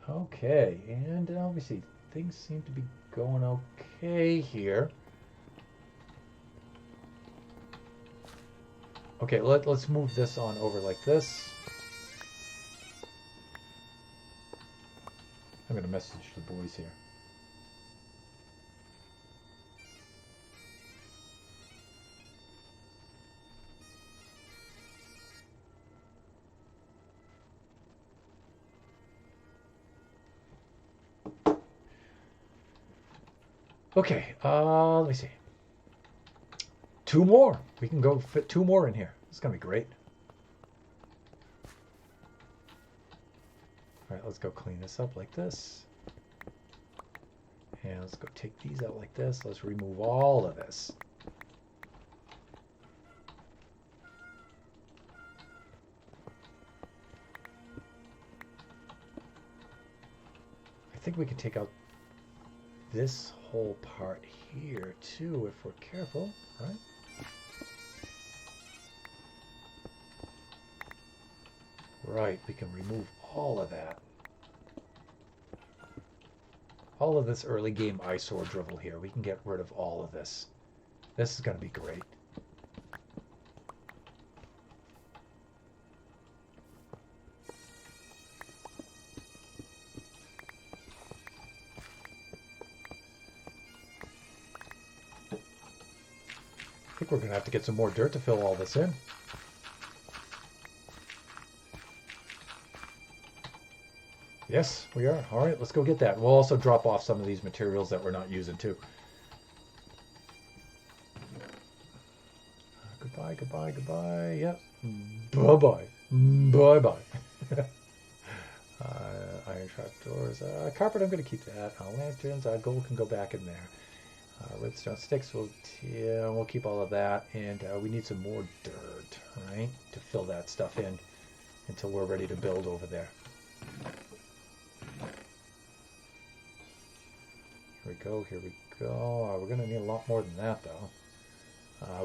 [SPEAKER 1] Okay, and let me see. Things seem to be going okay here. Okay, let's move this on over like this. I'm going to message the boys here. Okay, let me see. 2 more. We can go fit 2 more in here. It's going to be great. All right, let's go clean this up like this. And let's go take these out like this. Let's remove all of this. I think we can take out this whole part here too if we're careful, right? Right, we can remove all of that. All of this early game eyesore drivel here. We can get rid of all of this. This is going to be great. I think we're going to have to get some more dirt to fill all this in. Yes, we are. All right, let's go get that. We'll also drop off some of these materials that we're not using too. Goodbye, goodbye, goodbye. Yep. Bye-bye. Bye-bye. Iron trapdoors. Carpet, I'm going to keep that. Lanterns, gold can go back in there. Redstone sticks, we'll keep all of that. And we need some more dirt, right? To fill that stuff in until we're ready to build over there. Here we go, here we go. We're going to need a lot more than that, though.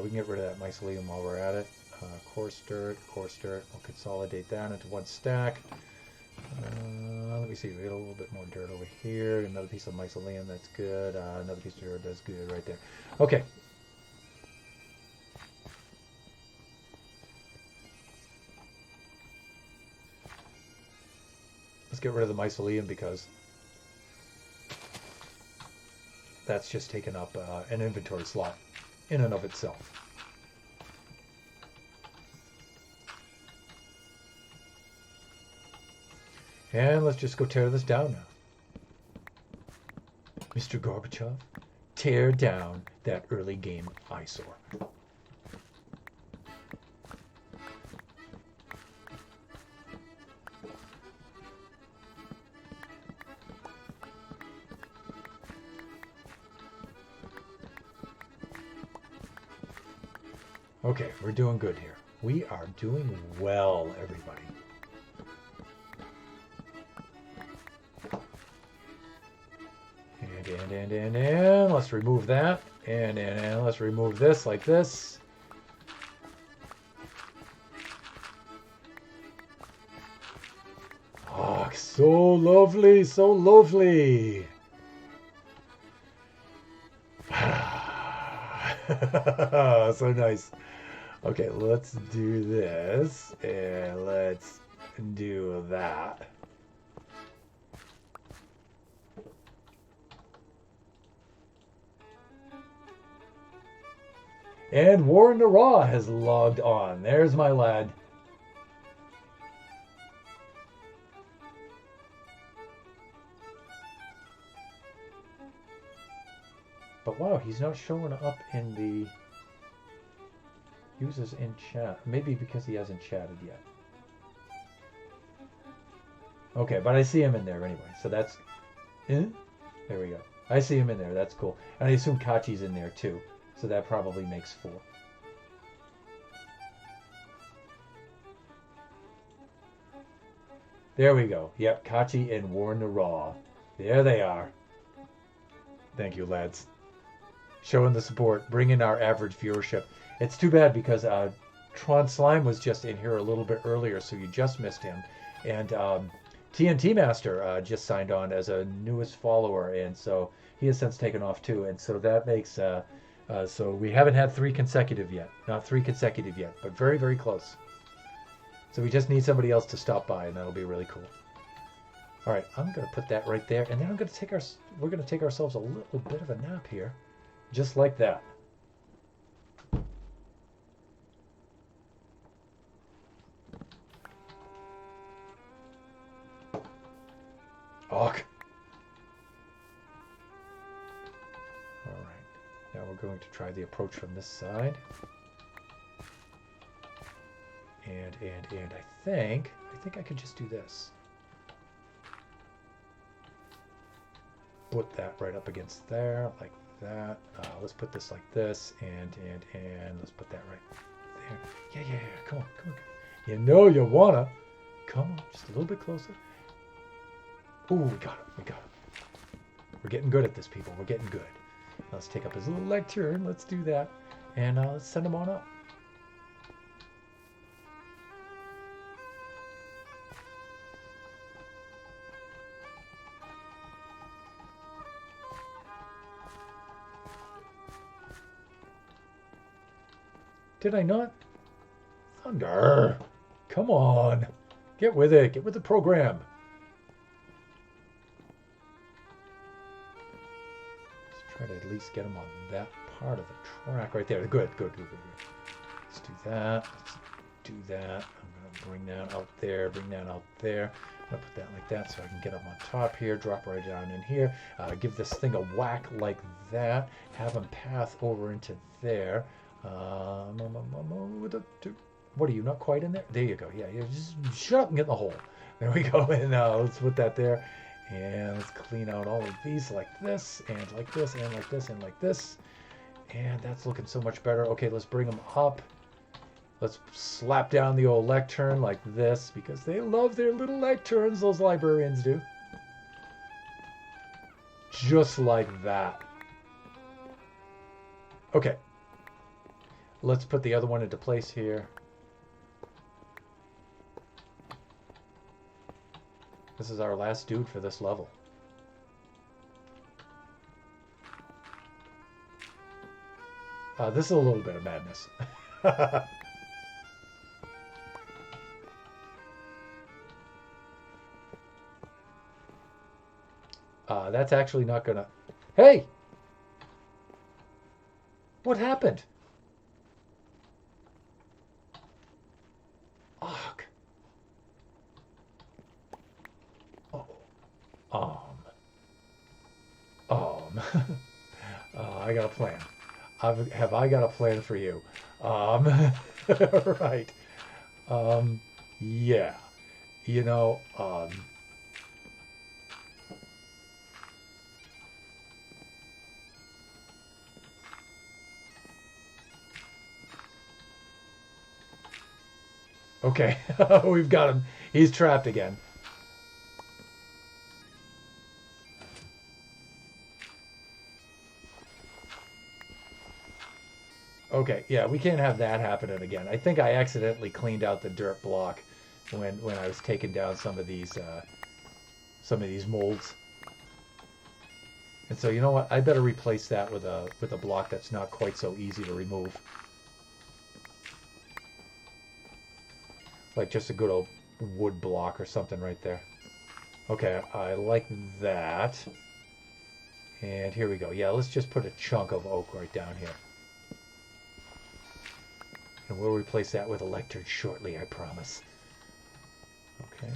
[SPEAKER 1] We can get rid of that mycelium while we're at it. Coarse dirt. We'll consolidate that into one stack. Let me see, we got a little bit more dirt over here. Another piece of mycelium, that's good. Another piece of dirt, that's good right there. Okay. Let's get rid of the mycelium because that's just taken up an inventory slot in and of itself. And let's just go tear this down now. Mr. Gorbachev, tear down that early game eyesore. Okay, we're doing good here. We are doing well, everybody. And let's remove that. And let's remove this like this. Oh, so lovely, so lovely. So nice. Okay, let's do this, and let's do that. And Warren the Raw has logged on. There's my lad. But wow, he's not showing up in the users in chat. Maybe because he hasn't chatted yet. Okay, but I see him in there anyway, so that's... There we go. I see him in there, that's cool. And I assume Kachi's in there too, so that probably makes 4. There we go. Yep, Kachi and Warren the Raw. There they are. Thank you, lads. Showing the support, bringing our average viewership. It's too bad because Tron Slime was just in here a little bit earlier, so you just missed him. And TNT Master just signed on as a newest follower, and so he has since taken off too. And so that makes, so we haven't had 3 consecutive yet. Not 3 consecutive yet, but very, very close. So we just need somebody else to stop by, and that'll be really cool. All right, I'm going to put that right there, and then we're going to take ourselves a little bit of a nap here. Just like that. Och. All right. Now we're going to try the approach from this side. And I think I could just do this. Put that right up against there, like that. Let's put this like this, and let's put that right there. Yeah. Come on. You know you wanna. Come on, just a little bit closer. Ooh, we got it. We're getting good at this, people. We're getting good. Let's take up his little leg turn. Let's do that, and let's send him on up. Did I not? Thunder! Come on! Get with it! Get with the program! Let's try to at least get him on that part of the track right there. Good, good, good, good, good. Let's do that. Let's do that. I'm gonna bring that out there, bring that out there. I'm gonna put that like that so I can get up on top here, drop right down in here. Give this thing a whack like that. Have him path over into there. What are you, not quite in there? There you go. Yeah, yeah, just shut up and get in the hole. There we go. And let's put that there. And let's clean out all of these like this, and like this, and like this, and like this. And that's looking so much better. Okay, let's bring them up. Let's slap down the old lectern like this, because they love their little lecterns, those librarians do. Just like that. Okay. Let's put the other one into place here. This is our last dude for this level. This is a little bit of madness. That's actually not gonna... Hey! What happened? Ugh. Oh. I got a plan. Have I got a plan for you? Right. Yeah. You know, okay, we've got him. He's trapped again. Okay, yeah, we can't have that happening again. I think I accidentally cleaned out the dirt block when I was taking down some of these molds. And so you know what? I better replace that with a block that's not quite so easy to remove. Like just a good old wood block or something right there. Okay, I like that. And here we go. Yeah, let's just put a chunk of oak right down here. And we'll replace that with a lectern shortly, I promise. Okay.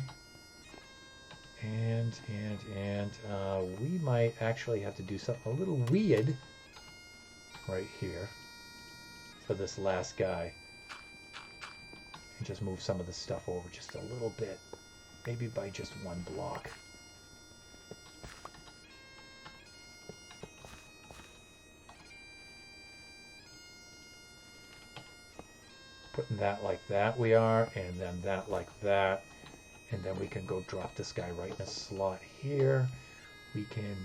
[SPEAKER 1] And we might actually have to do something a little weird right here for this last guy. And just move some of the stuff over just a little bit. Maybe by just one block. Putting that like that we are, and then that like that. And then we can go drop this guy right in a slot here. We can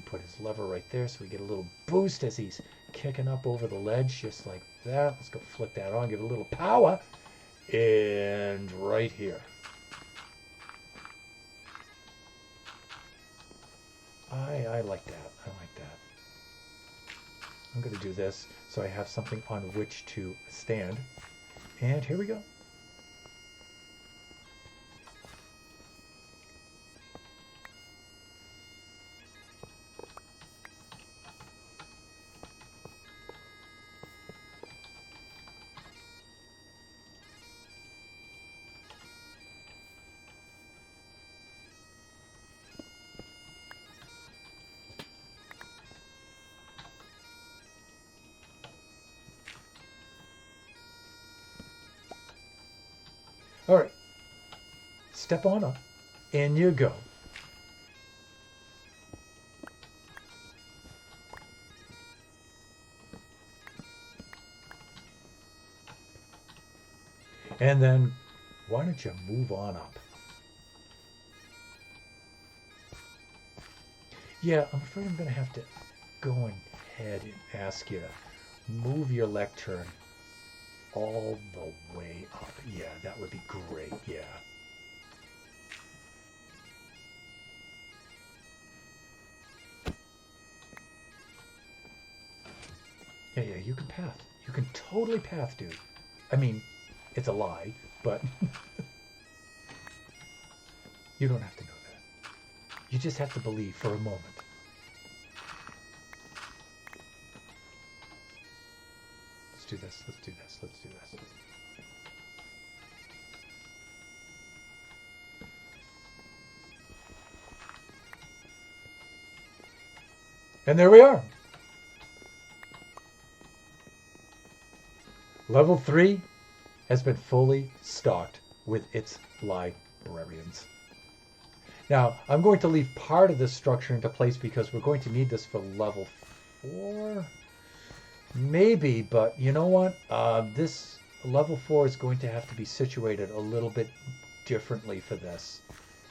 [SPEAKER 1] put his lever right there so we get a little boost as he's kicking up over the ledge, just like that. Let's go flick that on, give it a little power. And right here. I like that. I like that. I'm going to do this so I have something on which to stand. And here we go. All right, step on up, and you go. And then, why don't you move on up? Yeah, I'm afraid I'm going to have to go ahead and ask you to move your lectern all the way up. Yeah, that would be great. Yeah. Yeah, you can path. You can totally path, dude. I mean, it's a lie, but you don't have to know that. You just have to believe for a moment. do this. Let's do this. Let's do this. And there we are. Level 3 has been fully stocked with its librarians. Now, I'm going to leave part of this structure into place because we're going to need this for level 4. Maybe, but you know what? This level 4 is going to have to be situated a little bit differently for this.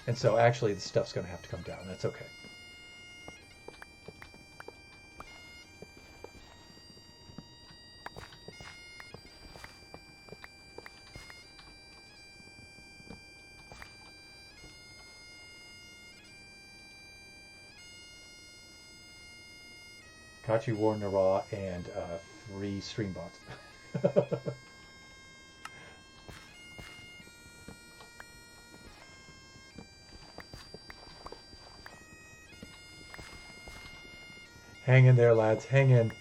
[SPEAKER 1] And so actually the stuff's going to have to come down. That's okay. Kachi, War, Nara, and 3 stream bots. Hang in there, lads. Hang in.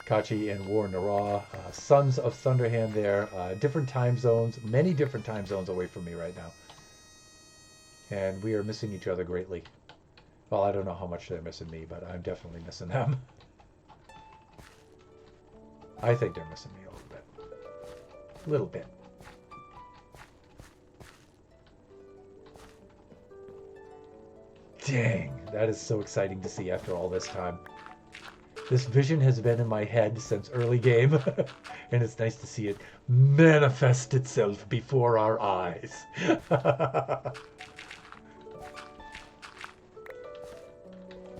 [SPEAKER 1] Kachi and War Nara, Sons of Thunderhand there. Different time zones, many different time zones away from me right now. And we are missing each other greatly. Well, I don't know how much they're missing me, but I'm definitely missing them. I think they're missing me a little bit. A little bit. Dang, that is so exciting to see after all this time. This vision has been in my head since early game, and it's nice to see it manifest itself before our eyes.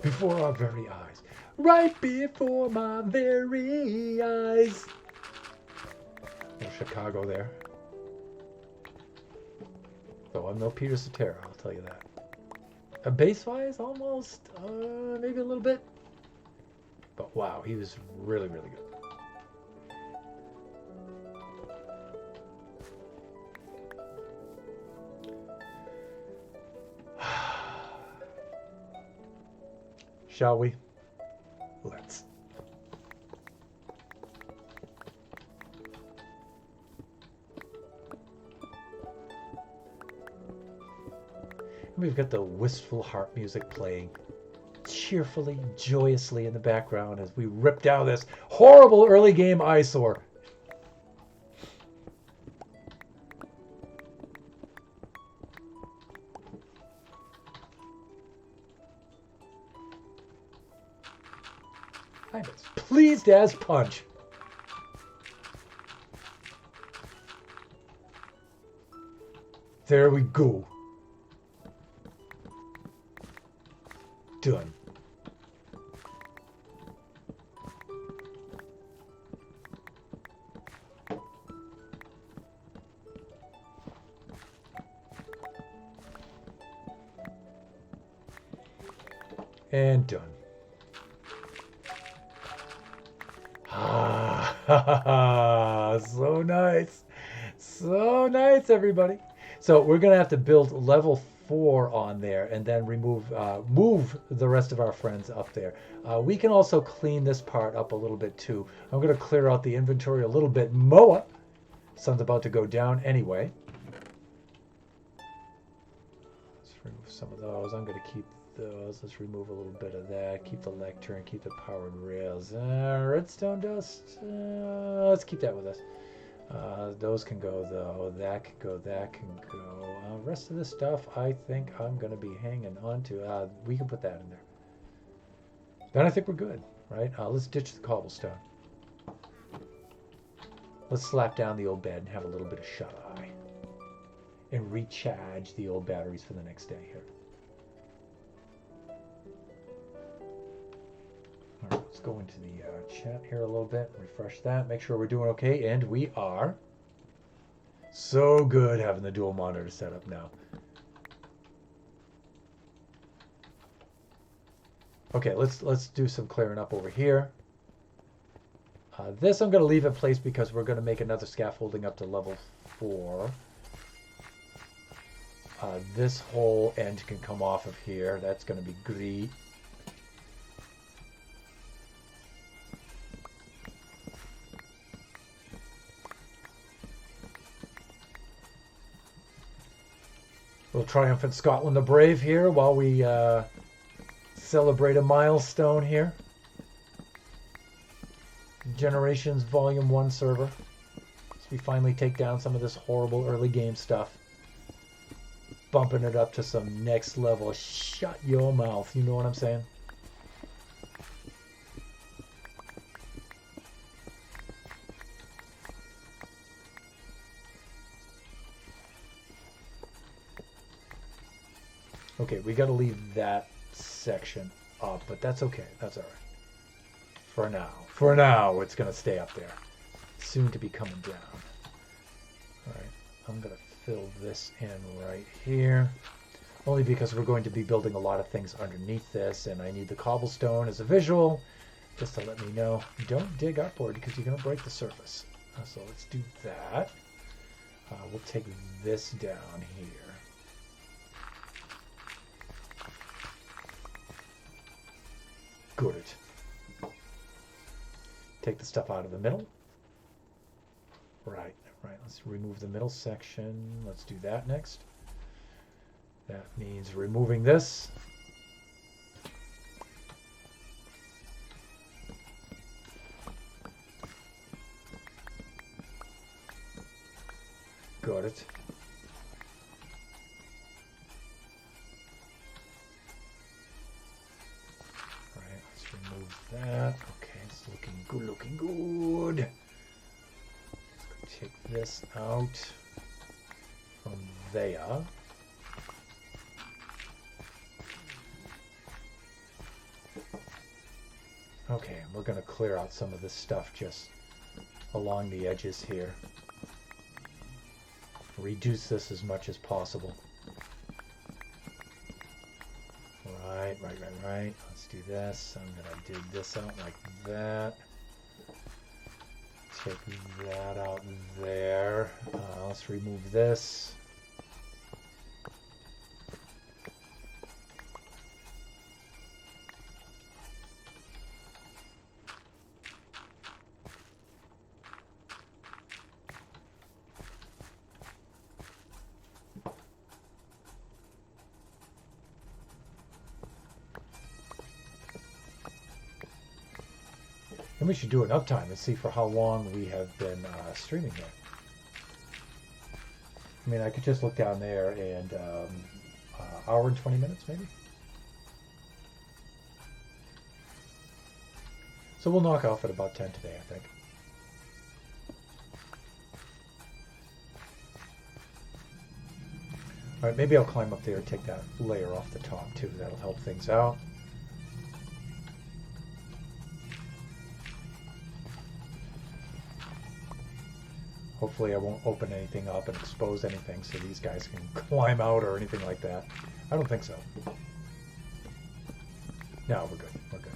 [SPEAKER 1] Before our very eyes. Right before my very eyes. Little Chicago there. So I'm no Peter Cetera, I'll tell you that. Base-wise, almost, maybe a little bit. But wow, he was really, really good. Shall we? Let's. We've got the wistful harp music playing cheerfully, joyously in the background as we rip down this horrible early game eyesore. I'm as pleased as punch. There we go. Done. And done. Ah, so nice. So nice, everybody. So we're going to have to build level 4 on there and then move the rest of our friends up there. We can also clean this part up a little bit too. I'm going to clear out the inventory a little bit. Moa, sun's about to go down anyway. Let's remove some of those. I'm going to keep those. Let's remove a little bit of that. Keep the lectern, keep the powered rails. Redstone dust. Let's keep that with us. Those can go though. That can go. That can go. Rest of this stuff, I think I'm going to be hanging on to. We can put that in there. Then I think we're good, right? Let's ditch the cobblestone. Let's slap down the old bed and have a little bit of shut-eye. And recharge the old batteries for the next day here. All right, let's go into the chat here a little bit, refresh that, make sure we're doing okay, and we are. So good having the dual monitor set up now. Okay, let's do some clearing up over here. This I'm going to leave in place because we're going to make another scaffolding up to level 4. This whole end can come off of here. That's going to be great. Little triumphant Scotland the Brave here while we celebrate a milestone here. Generations Volume 1 server. So we finally take down some of this horrible early game stuff. Bumping it up to some next level. Shut your mouth. You know what I'm saying? Okay, we got to leave that section up, but that's okay. That's all right. For now. For now, it's going to stay up there. Soon to be coming down. All right, I'm going to fill this in right here. Only because we're going to be building a lot of things underneath this, and I need the cobblestone as a visual, just to let me know. Don't dig upward because you're going to break the surface. So let's do that. We'll take this down here. Good. Take the stuff out of the middle. Right. Let's remove the middle section. Let's do that next. That means removing this. Got it. Remove that. Okay, it's looking good. Let's go take this out from there. Okay, we're going to clear out some of this stuff just along the edges here. Reduce this as much as possible. Right. Let's do this. I'm going to dig this out like that. Take that out there. Let's remove this. And we should do an uptime and see for how long we have been streaming here. I mean, I could just look down there and hour and 20 minutes maybe. So we'll knock off at about 10 today, I think. All right, maybe I'll climb up there and take that layer off the top too. That'll help things out. Hopefully I won't open anything up and expose anything so these guys can climb out or anything like that. I don't think so. No, we're good. We're good.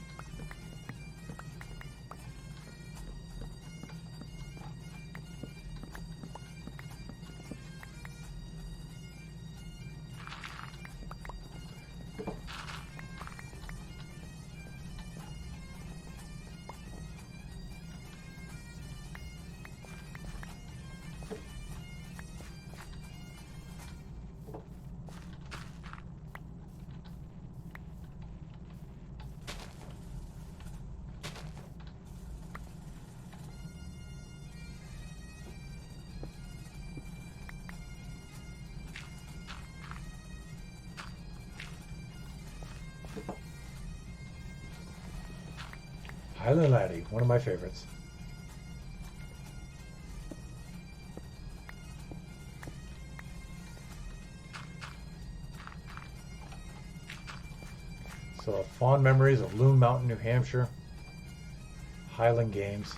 [SPEAKER 1] Highland Laddie, one of my favorites. So fond memories of Loon Mountain, New Hampshire. Highland Games.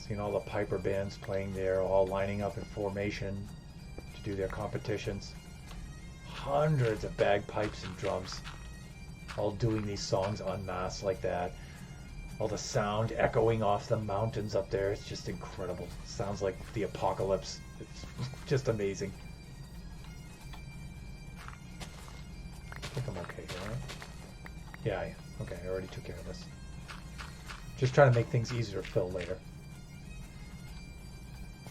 [SPEAKER 1] Seeing all the Piper bands playing there, all lining up in formation to do their competitions. Hundreds of bagpipes and drums, all doing these songs en masse like that. All the sound echoing off the mountains up there. It's just incredible. Sounds like the apocalypse. It's just amazing. I think I'm okay here, right? Yeah, I am. Okay, I already took care of this. Just trying to make things easier to fill later.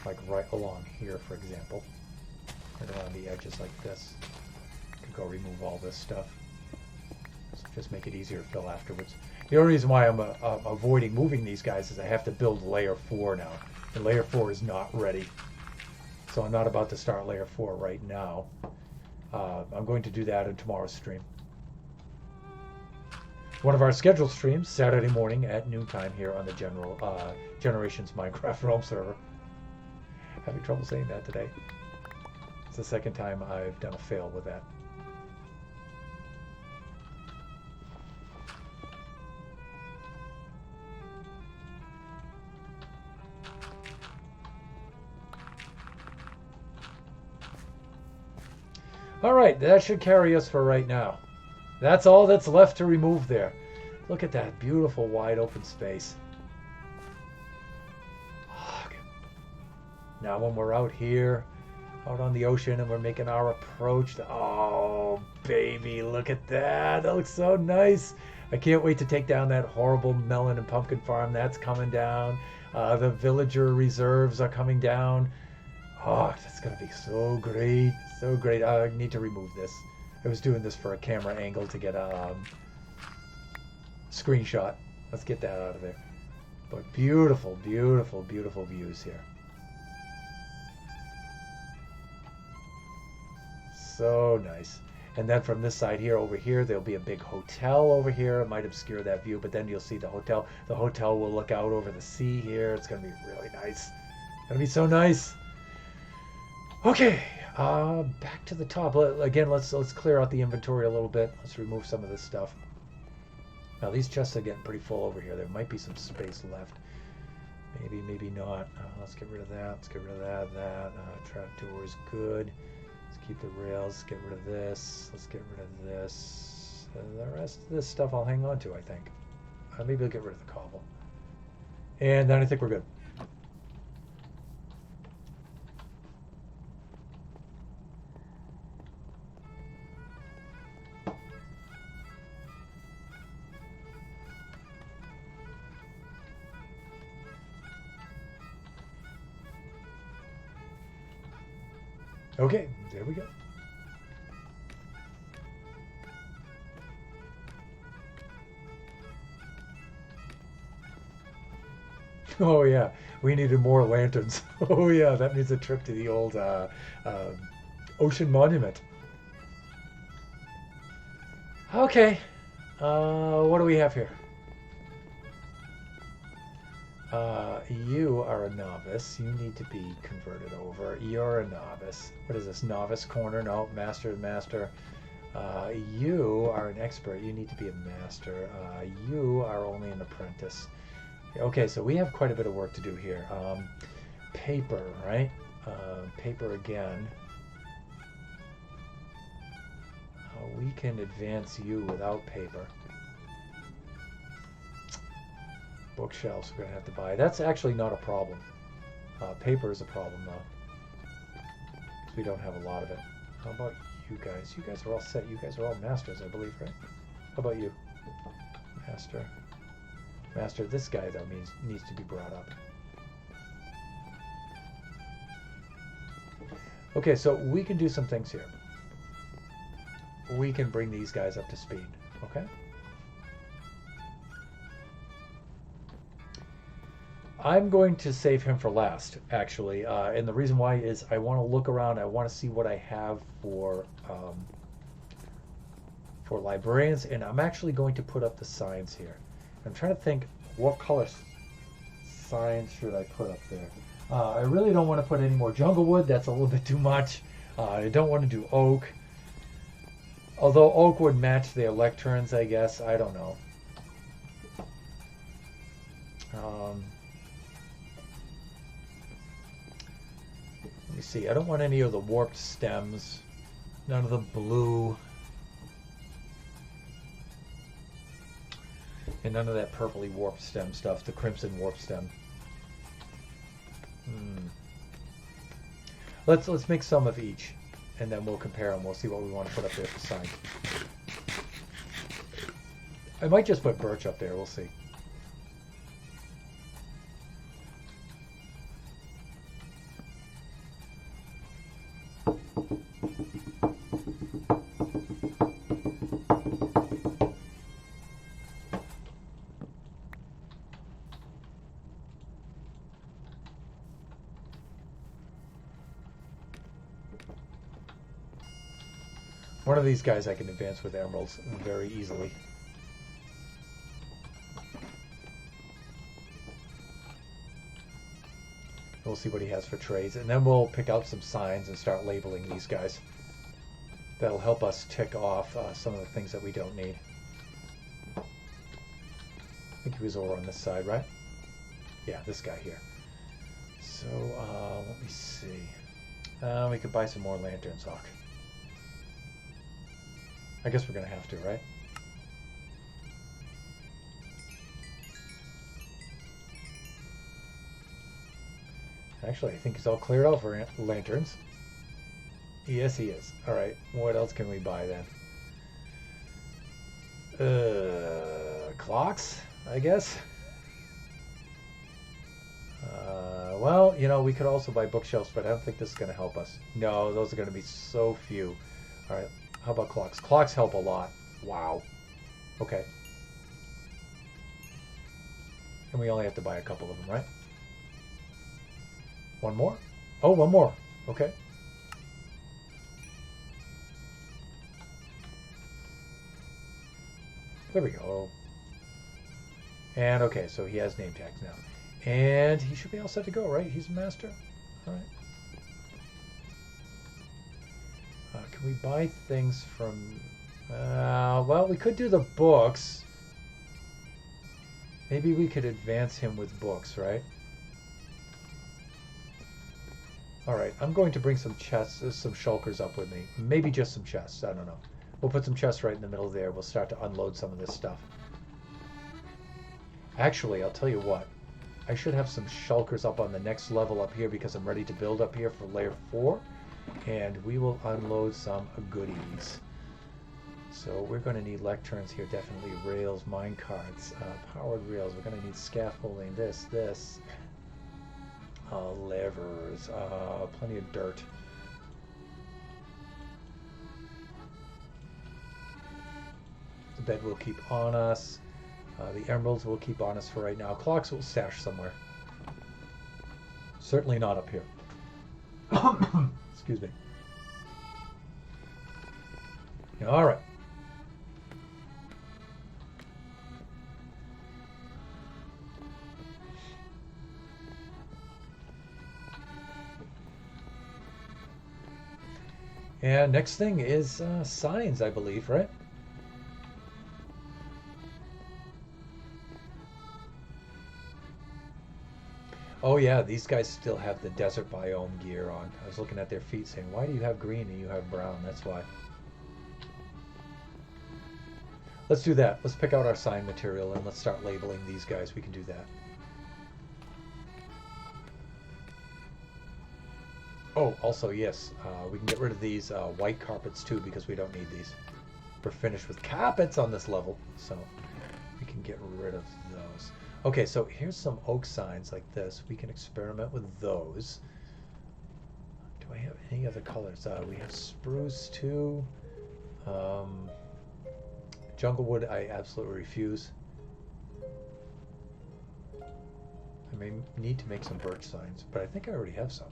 [SPEAKER 1] like right along here, for example, right around the edges like this. Could go remove all this stuff. So just make it easier to fill afterwards. The only reason why I'm avoiding moving these guys is I have to build layer 4 now, and layer 4 is not ready. So I'm not about to start layer 4 right now. I'm going to do that in tomorrow's stream. One of our scheduled streams, Saturday morning at noontime here on the Generations Minecraft Realm server. Having trouble saying that today. It's the second time I've done a fail with that. All right, that should carry us for right now. That's all that's left to remove there. Look at that beautiful wide open space. Now when we're out here, out on the ocean, and we're making our approach, oh baby, look at that. That looks so nice. I can't wait to take down that horrible melon and pumpkin farm. That's coming down. The villager reserves are coming down. Oh, that's going to be so great. So great. I need to remove this. I was doing this for a camera angle to get a screenshot. Let's get that out of there. But beautiful, beautiful, beautiful views here. So nice. And then from this side here, over here, there'll be a big hotel over here. It might obscure that view, but then you'll see the hotel. The hotel will look out over the sea here. It's going to be really nice. It's going to be so nice. Okay, back to the top. Again, let's clear out the inventory a little bit. Let's remove some of this stuff. Now these chests are getting pretty full over here. There might be some space left. Maybe, maybe not. Let's get rid of that. Let's get rid of that. Trap door is good. Let's keep the rails. Get rid of this. Let's get rid of this. The rest of this stuff I'll hang on to, I think. Maybe I'll get rid of the cobble. And then I think we're good. Okay, there we go. Oh yeah, we needed more lanterns. Oh yeah, that means a trip to the old Ocean Monument. Okay, what do we have here? You are a novice. You need to be converted over. You're a novice. What is this? Novice corner? No, master, master. You are an expert. You need to be a master. You are only an apprentice. Okay, so we have quite a bit of work to do here. Paper, right? Paper again. We can advance you without paper. Bookshelves we're going to have to buy. That's actually not a problem. Paper is a problem, though. We don't have a lot of it. How about you guys? You guys are all set. You guys are all masters, I believe, right? How about you? Master. Master, this guy, though, needs to be brought up. Okay, so we can do some things here. We can bring these guys up to speed, okay? I'm going to save him for last, actually, and the reason why is I want to look around. I want to see what I have for librarians, and I'm actually going to put up the signs here. I'm trying to think what color signs should I put up there. I really don't want to put any more junglewood. That's a little bit too much. I don't want to do oak, although oak would match the lecterns, I guess. I don't know. Let me see. I don't want any of the warped stems. None of the blue. And none of that purpley warped stem stuff. The crimson warped stem. Let's make some of each, and then we'll compare them. We'll see what we want to put up there for sign. I might just put birch up there. We'll see. One of these guys I can advance with emeralds very easily. We'll see what he has for trades, and then we'll pick out some signs and start labeling these guys. That'll help us tick off some of the things that we don't need. I think he was over on this side, right? Yeah, this guy here. So, let me see. We could buy some more lanterns, Hawk. I guess we're going to have to, right? Actually, I think he's all cleared out for lanterns. Yes, he is. All right, what else can we buy then? Clocks, I guess. Well, you know, we could also buy bookshelves, but I don't think this is going to help us. No, those are going to be so few. All right, how about clocks? Clocks help a lot. Wow. Okay. And we only have to buy a couple of them, right? One more? Oh, one more. Okay. There we go. And okay, so he has name tags now. And he should be all set to go, right? He's a master? All right. Can we buy things from... well, we could do the books. Maybe we could advance him with books, right? All right, I'm going to bring some chests, some shulkers up with me. Maybe just some chests, I don't know. We'll put some chests right in the middle there. We'll start to unload some of this stuff. Actually, I'll tell you what. I should have some shulkers up on the next level up here because I'm ready to build up here for layer 4. And we will unload some goodies. So we're going to need lecterns here, definitely rails, mine carts, powered rails. We're going to need scaffolding, this, levers, plenty of dirt. The bed will keep on us. The emeralds will keep on us for right now. Clocks will stash somewhere. Certainly not up here. Excuse me. All right. And next thing is signs, I believe, right? Oh yeah, these guys still have the desert biome gear on. I was looking at their feet saying, why do you have green and you have brown? That's why. Let's do that. Let's pick out our sign material and let's start labeling these guys. We can do that. Oh, also, yes, we can get rid of these white carpets too because we don't need these. We're finished with carpets on this level, so we can get rid of those. Okay, so here's some oak signs like this. We can experiment with those. Do I have any other colors? We have spruce too. Junglewood, I absolutely refuse. I may need to make some birch signs, but I think I already have some.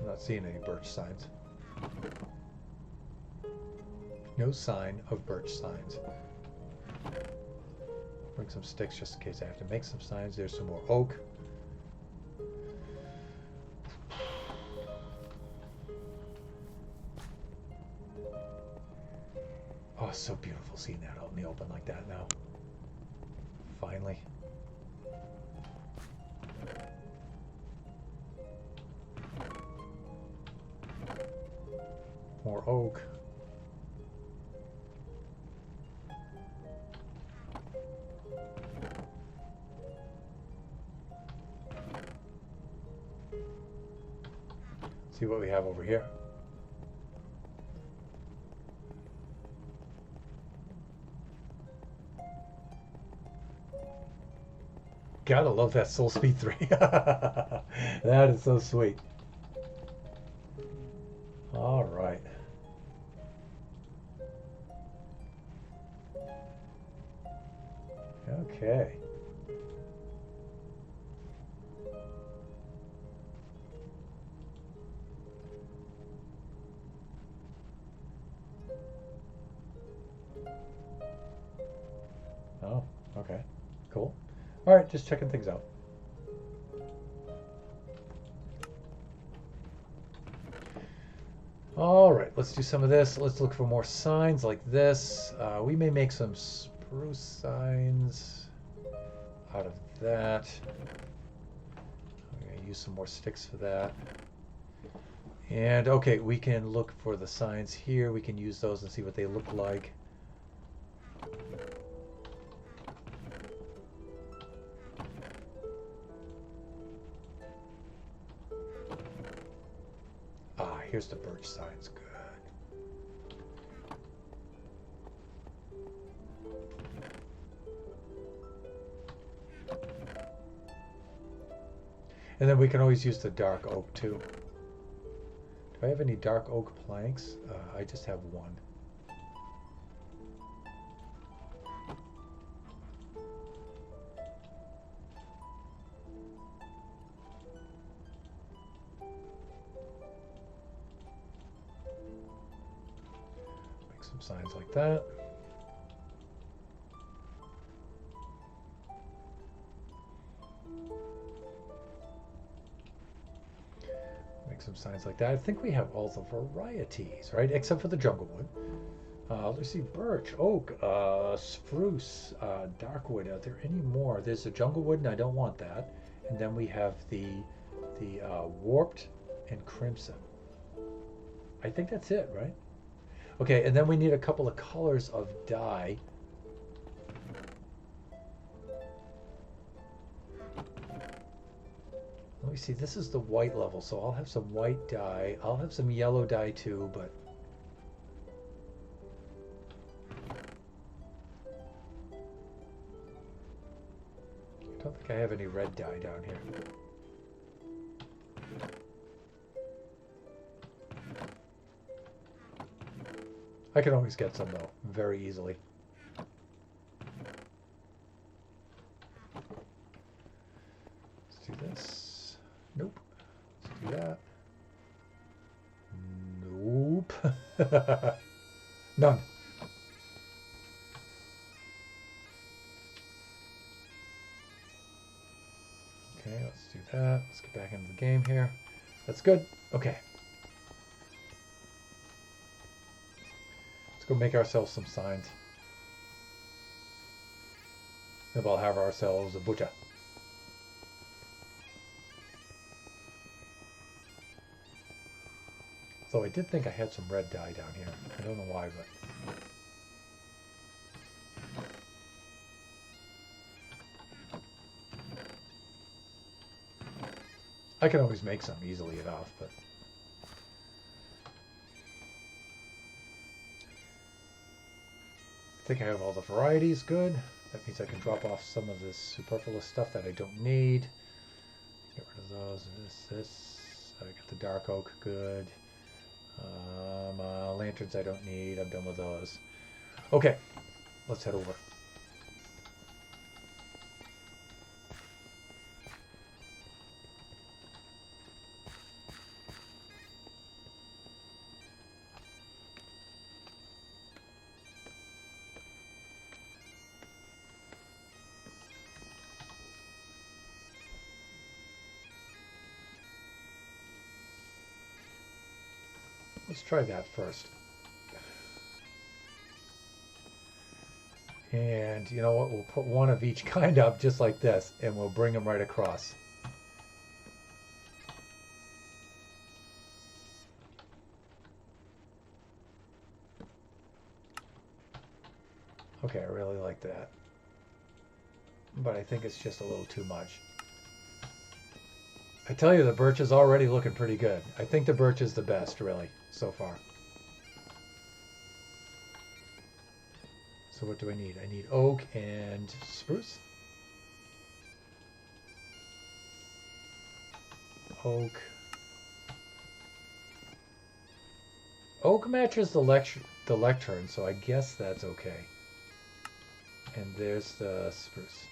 [SPEAKER 1] I'm not seeing any birch signs. No sign of birch signs. Bring some sticks just in case I have to make some signs. There's some more oak. Oh, it's so beautiful seeing that out in the open like that now. Finally. More oak. See what we have over here. Gotta love that Soul Speed 3. That is so sweet. All right. Okay. Oh, okay. Cool. All right, just checking things out. All right, let's do some of this. Let's look for more signs like this. We may make some spruce signs out of that. I'm going to use some more sticks for that. And okay, we can look for the signs here. We can use those and see what they look like. Ah, here's the birch signs. Good. And then we can always use the dark oak too. Do I have any dark oak planks? I just have one. Make some signs like that. Make some signs like that. I think we have all the varieties, right? Except for the jungle wood. Let's see, birch, oak, spruce, darkwood. Are there any more? There's a jungle wood, and I don't want that. And then we have the warped and crimson. I think that's it, right? Okay, and then we need a couple of colors of dye. Let me see, this is the white level, so I'll have some white dye. I'll have some yellow dye too, but I don't think I have any red dye down here. I can always get some though, very easily. Let's do this. Nope. Let's do that. Nope. None. Okay, let's do that. Let's get back into the game here. That's good. Okay. Let's go make ourselves some signs. Maybe I'll have ourselves a butcher. So I did think I had some red dye down here. I don't know why, but... I can always make some easily enough, but... I think I have all the varieties good. That means I can drop off some of this superfluous stuff that I don't need. Get rid of those. This. I got the dark oak good. Lanterns I don't need. I'm done with those. Okay, let's head over. Let's try that first. And you know what? We'll put one of each kind up just like this, and we'll bring them right across. Okay, I really like that. But I think it's just a little too much. I tell you, the birch is already looking pretty good. I think the birch is the best, really, so far. So what do I need? I need oak and spruce. Oak. Oak matches the lectern, so I guess that's okay. And there's the spruce.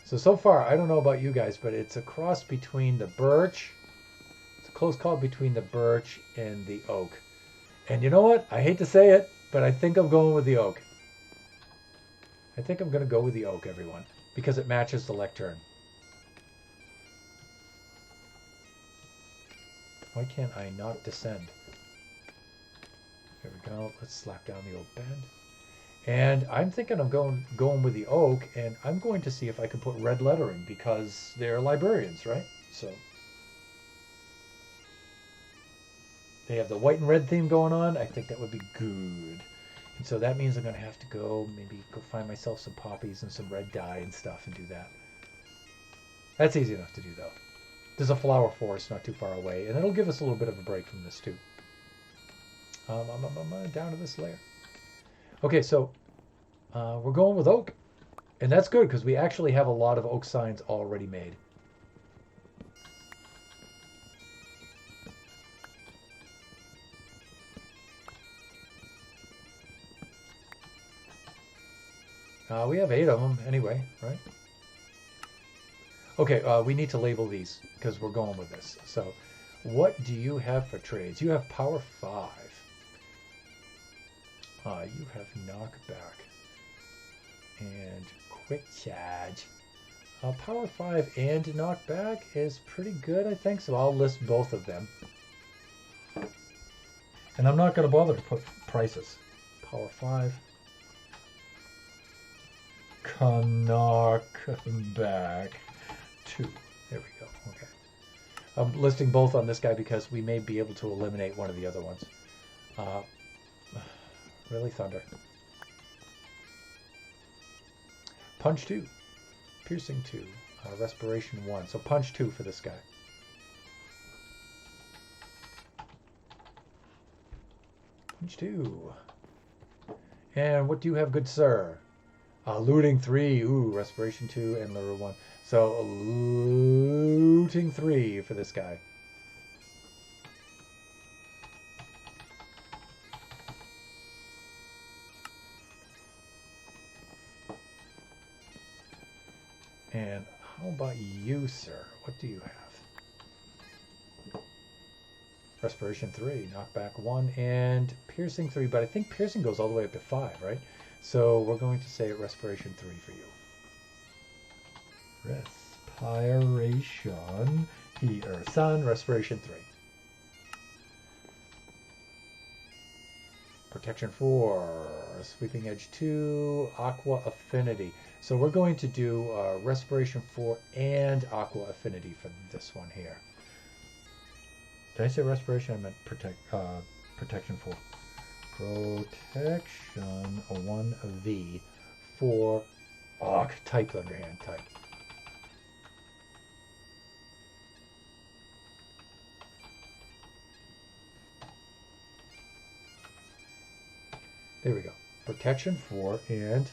[SPEAKER 1] So far, I don't know about you guys, but it's a cross between the birch. It's a close call between the birch and the oak. And you know what? I hate to say it, but I think I'm going with the oak. I think I'm going to go with the oak, everyone, because it matches the lectern. Why can't I not descend? There we go. Let's slap down the old bed. And I'm thinking I'm going with the oak, and I'm going to see if I can put red lettering because they're librarians, right? So they have the white and red theme going on. I think that would be good. And so that means I'm going to have to maybe go find myself some poppies and some red dye and stuff and do that. That's easy enough to do, though. There's a flower forest not too far away, and it'll give us a little bit of a break from this, too. Down to this layer. Okay, so we're going with oak. And that's good because we actually have a lot of oak signs already made. We have 8 of them anyway, right? Okay, we need to label these because we're going with this. So what do you have for trades? You have power 5. You have knockback and quick charge. Power 5 and knockback is pretty good, I think, so I'll list both of them. And I'm not going to bother to put prices. Power 5. Knockback 2. There we go. Okay. I'm listing both on this guy because we may be able to eliminate one of the other ones. Really, Thunder. Punch 2. Piercing 2. Respiration 1. So punch 2 for this guy. Punch 2. And what do you have, good sir? Looting 3. Ooh, respiration 2 and lure 1. So looting 3 for this guy. And how about you, sir? What do you have? Respiration 3, knockback 1, and piercing 3. But I think piercing goes all the way up to 5, right? So we're going to say respiration 3 for you. Respiration. Sun, respiration 3. Protection 4, sweeping edge 2, aqua affinity. So we're going to do respiration 4 and aqua affinity for this one here. Did I say respiration? I meant protection 4. Protection 1V for type Thunderhand type. There we go. Protection 4 and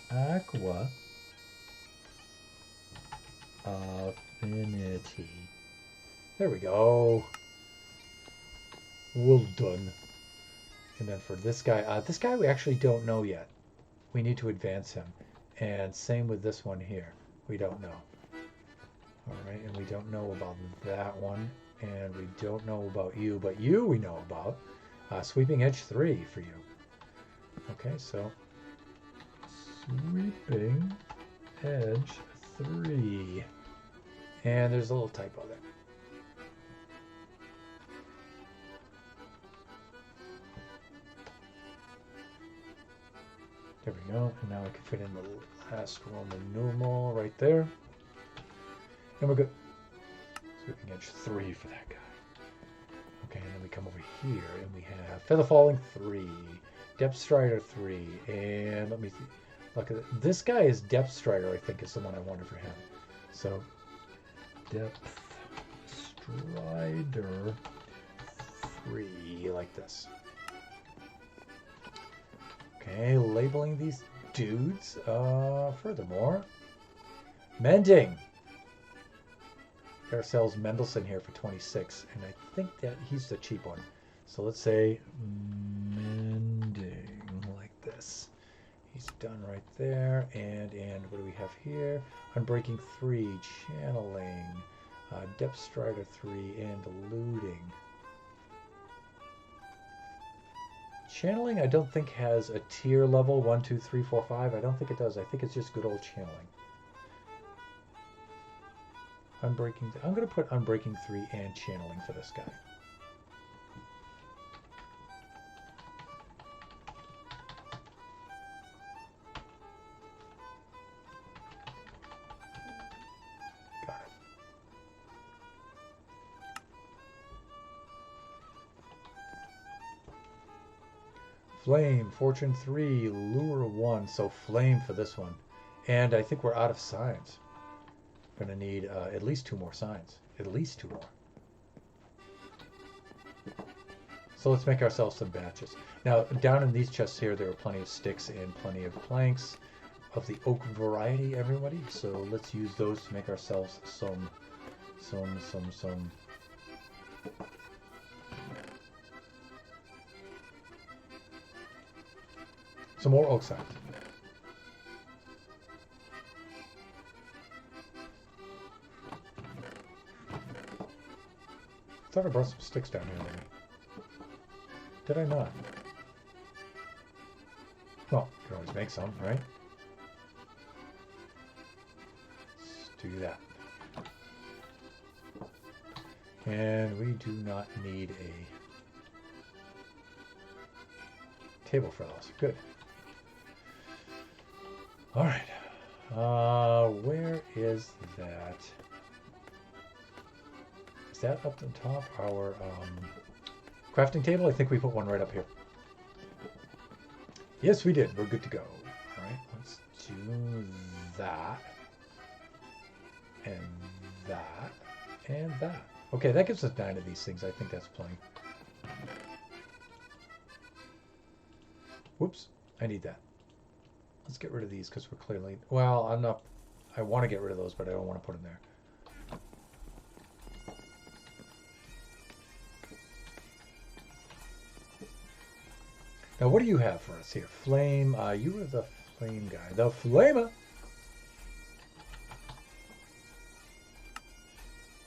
[SPEAKER 1] aqua affinity. There we go. Well done. And then for this guy we actually don't know yet. We need to advance him. And same with this one here. We don't know. Alright, and we don't know about that one. And we don't know about you, but you we know about. Sweeping edge 3 for you. Okay, so sweeping edge 3. And there's a little typo there. There we go. And now I can fit in the last Roman numeral right there. And we're good. Sweeping edge 3 for that guy. Okay, and then we come over here and we have Feather Falling 3, Depth Strider 3, and let me see. Look at it. This guy is Depth Strider, I think, is the one I wanted for him. So, Depth Strider 3, like this. Okay, labeling these dudes. Furthermore, Mending. Got ourselves Mendelssohn here for 26, and I think that he's the cheap one. So let's say mending like this. He's done right there. And what do we have here? Unbreaking 3, channeling, Depth Strider 3, and looting. Channeling I don't think has a tier level, 1, 2, 3, 4, 5. I don't think it does. I think it's just good old channeling. Unbreaking, I'm going to put Unbreaking 3 and channeling for this guy. Got it. Flame, Fortune 3, Lure 1. So flame for this one. And I think we're out of signs. Going to need at least 2 more signs. At least 2 more. So let's make ourselves some batches. Now, down in these chests here, there are plenty of sticks and plenty of planks of the oak variety, everybody. So let's use those to make ourselves some more oak signs. I thought I brought some sticks down here, maybe. Did I not? Well, you can always make some, right? Let's do that. And we do not need a table for those. Good. All right. Where is that? Is that up the top? Our crafting table? I think we put one right up here. Yes, we did. We're good to go. All right. Let's do that. And that. And that. Okay, that gives us 9 of these things. I think that's plenty. Whoops. I need that. Let's get rid of these because we're clearly... Well, I'm not... I want to get rid of those, but I don't want to put them there. Now, what do you have for us here? Flame. You were the flame guy. The flamer.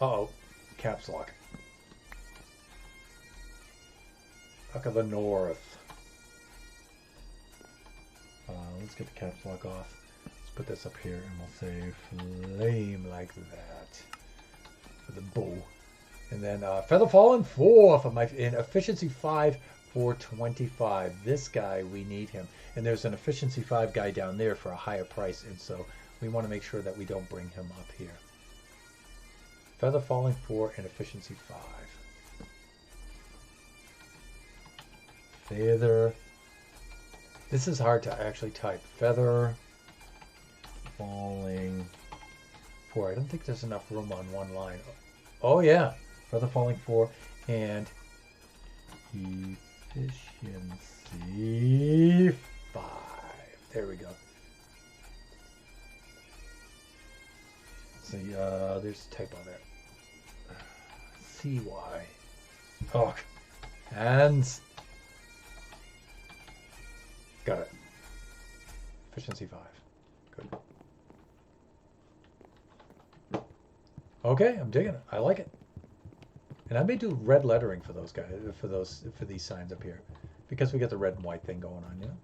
[SPEAKER 1] Uh-oh. Caps lock. Buck of the North. Let's get the caps lock off. Let's put this up here and we'll say flame like that for the bow. And then Feather Fallen 4 for my in efficiency 5 for 25. This guy, we need him. And there's an efficiency 5 guy down there for a higher price, and so we want to make sure that we don't bring him up here. Feather Falling 4 and efficiency 5. Feather. This is hard to actually type. Feather Falling 4. I don't think there's enough room on one line. Oh yeah. Feather Falling 4 and efficiency 5. There we go. See, there's a typo there. CY. Oh, and got it. Efficiency 5. Good. Okay, I'm digging it. I like it. And I may do red lettering for those guys, for these signs up here, because we get the red and white thing going on, you know.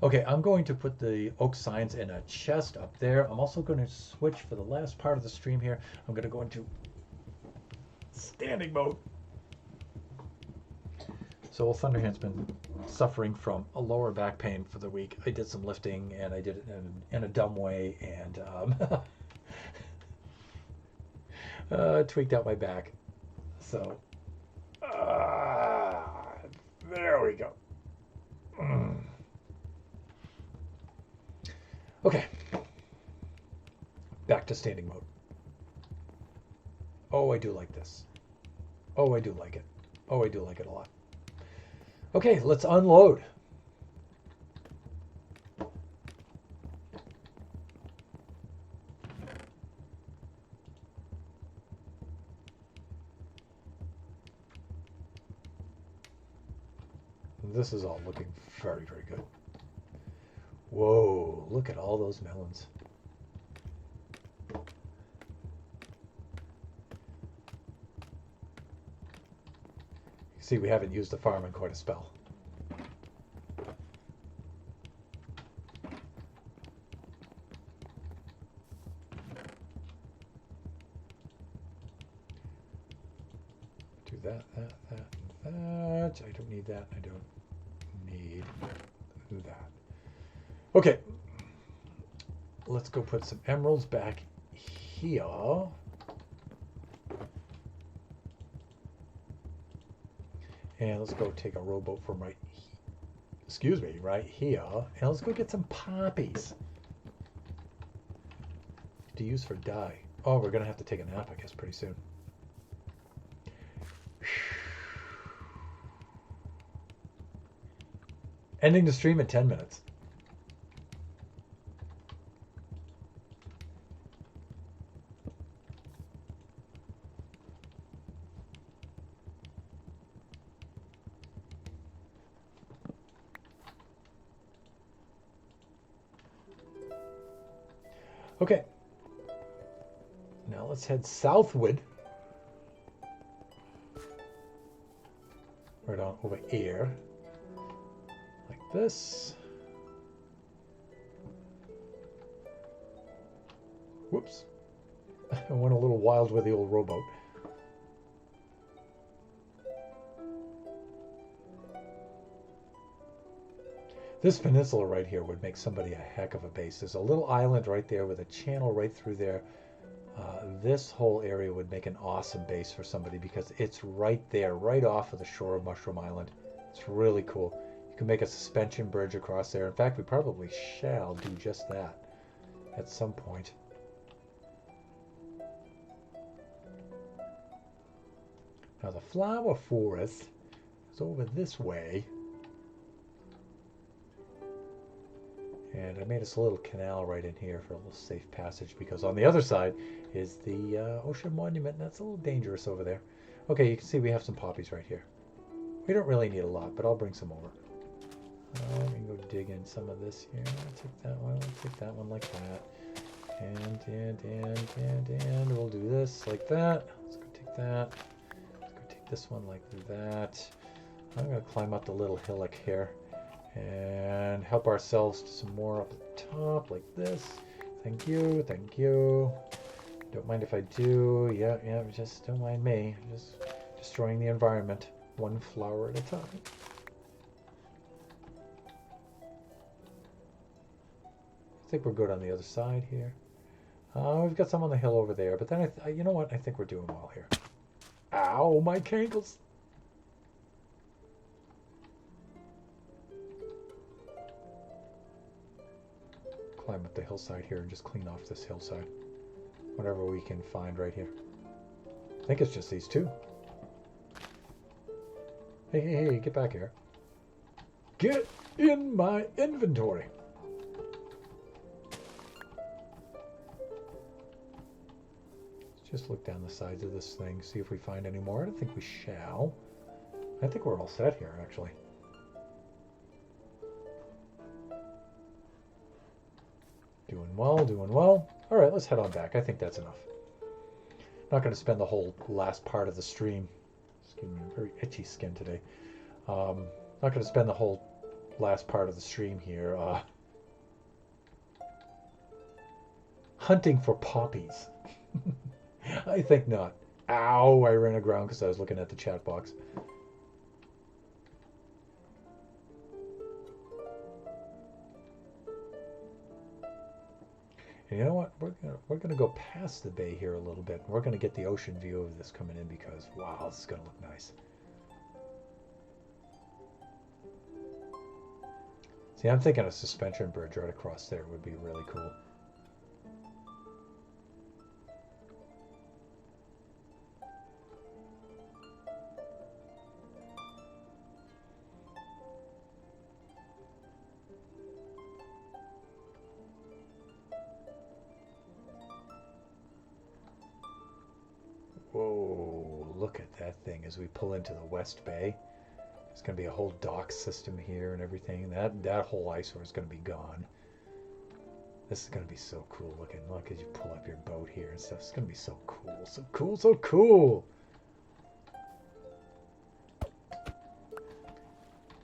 [SPEAKER 1] Okay, I'm going to put the oak signs in a chest up there. I'm also going to switch for the last part of the stream here. I'm going to go into standing mode. So Old Thunderhand's been suffering from a lower back pain for the week. I did some lifting, and I did it in a dumb way, and tweaked out my back. So, there we go. Okay, back to standing mode. Oh, I do like this. Oh, I do like it. Oh, I do like it a lot. Okay, let's unload. This is all looking very, very good. Whoa, look at all those melons. You see, we haven't used the farm in quite a spell. Do that, that. I don't need that. I don't need that. Okay. Let's go put some emeralds back here. And let's go take a rowboat from right here. And let's go get some poppies to use for dye. Oh, we're going to have to take a nap, I guess, pretty soon. Ending the stream in 10 minutes. Okay. Now let's head southward. Right on over here. Like this. Whoops. I went a little wild with the old rowboat. This peninsula right here would make somebody a heck of a base. There's a little island right there with a channel right through there. This whole area would make an awesome base for somebody because it's right there, right off of the shore of Mushroom Island. It's really cool. You can make a suspension bridge across there. In fact, we probably shall do just that at some point. Now the flower forest is over this way. And I made us a little canal right in here for a little safe passage because on the other side is the Ocean Monument, and that's a little dangerous over there. Okay, you can see we have some poppies right here. We don't really need a lot, but I'll bring some over. We can go dig in some of this here. I'll take that one. I'll take that one like that. And we'll do this like that. Let's go take that. Let's go take this one like that. I'm going to climb up the little hillock here and help ourselves to some more up at the top like this. Thank you, thank you. Don't mind if I do. Yeah, just don't mind me. Just destroying the environment one flower at a time. I think we're good on the other side here. We've got some on the hill over there, but then you know what? I think we're doing well here. Ow, my cankles. Climb up the hillside here and just clean off this hillside. Whatever we can find right here. I think it's just these two. Hey, get back here. Get in my inventory. Let's just look down the sides of this thing, see if we find any more. I don't think we shall. I think we're all set here, actually. Doing well, doing well. All right, let's head on back. I think that's enough. Not going to spend the whole last part of the stream. Excuse me, very itchy skin today. Not going to spend the whole last part of the stream here hunting for poppies. I think not. Ow, I ran aground because I was looking at the chat box. And you know what? We're gonna go past the bay here a little bit. We're gonna get the ocean view of this coming in because wow, this is gonna look nice. See, I'm thinking a suspension bridge right across there would be really cool. Whoa, look at that thing as we pull into the West Bay. There's going to be a whole dock system here and everything. That whole eyesore is going to be gone. This is going to be so cool looking. Look as you pull up your boat here and stuff. It's going to be so cool. So cool, so cool.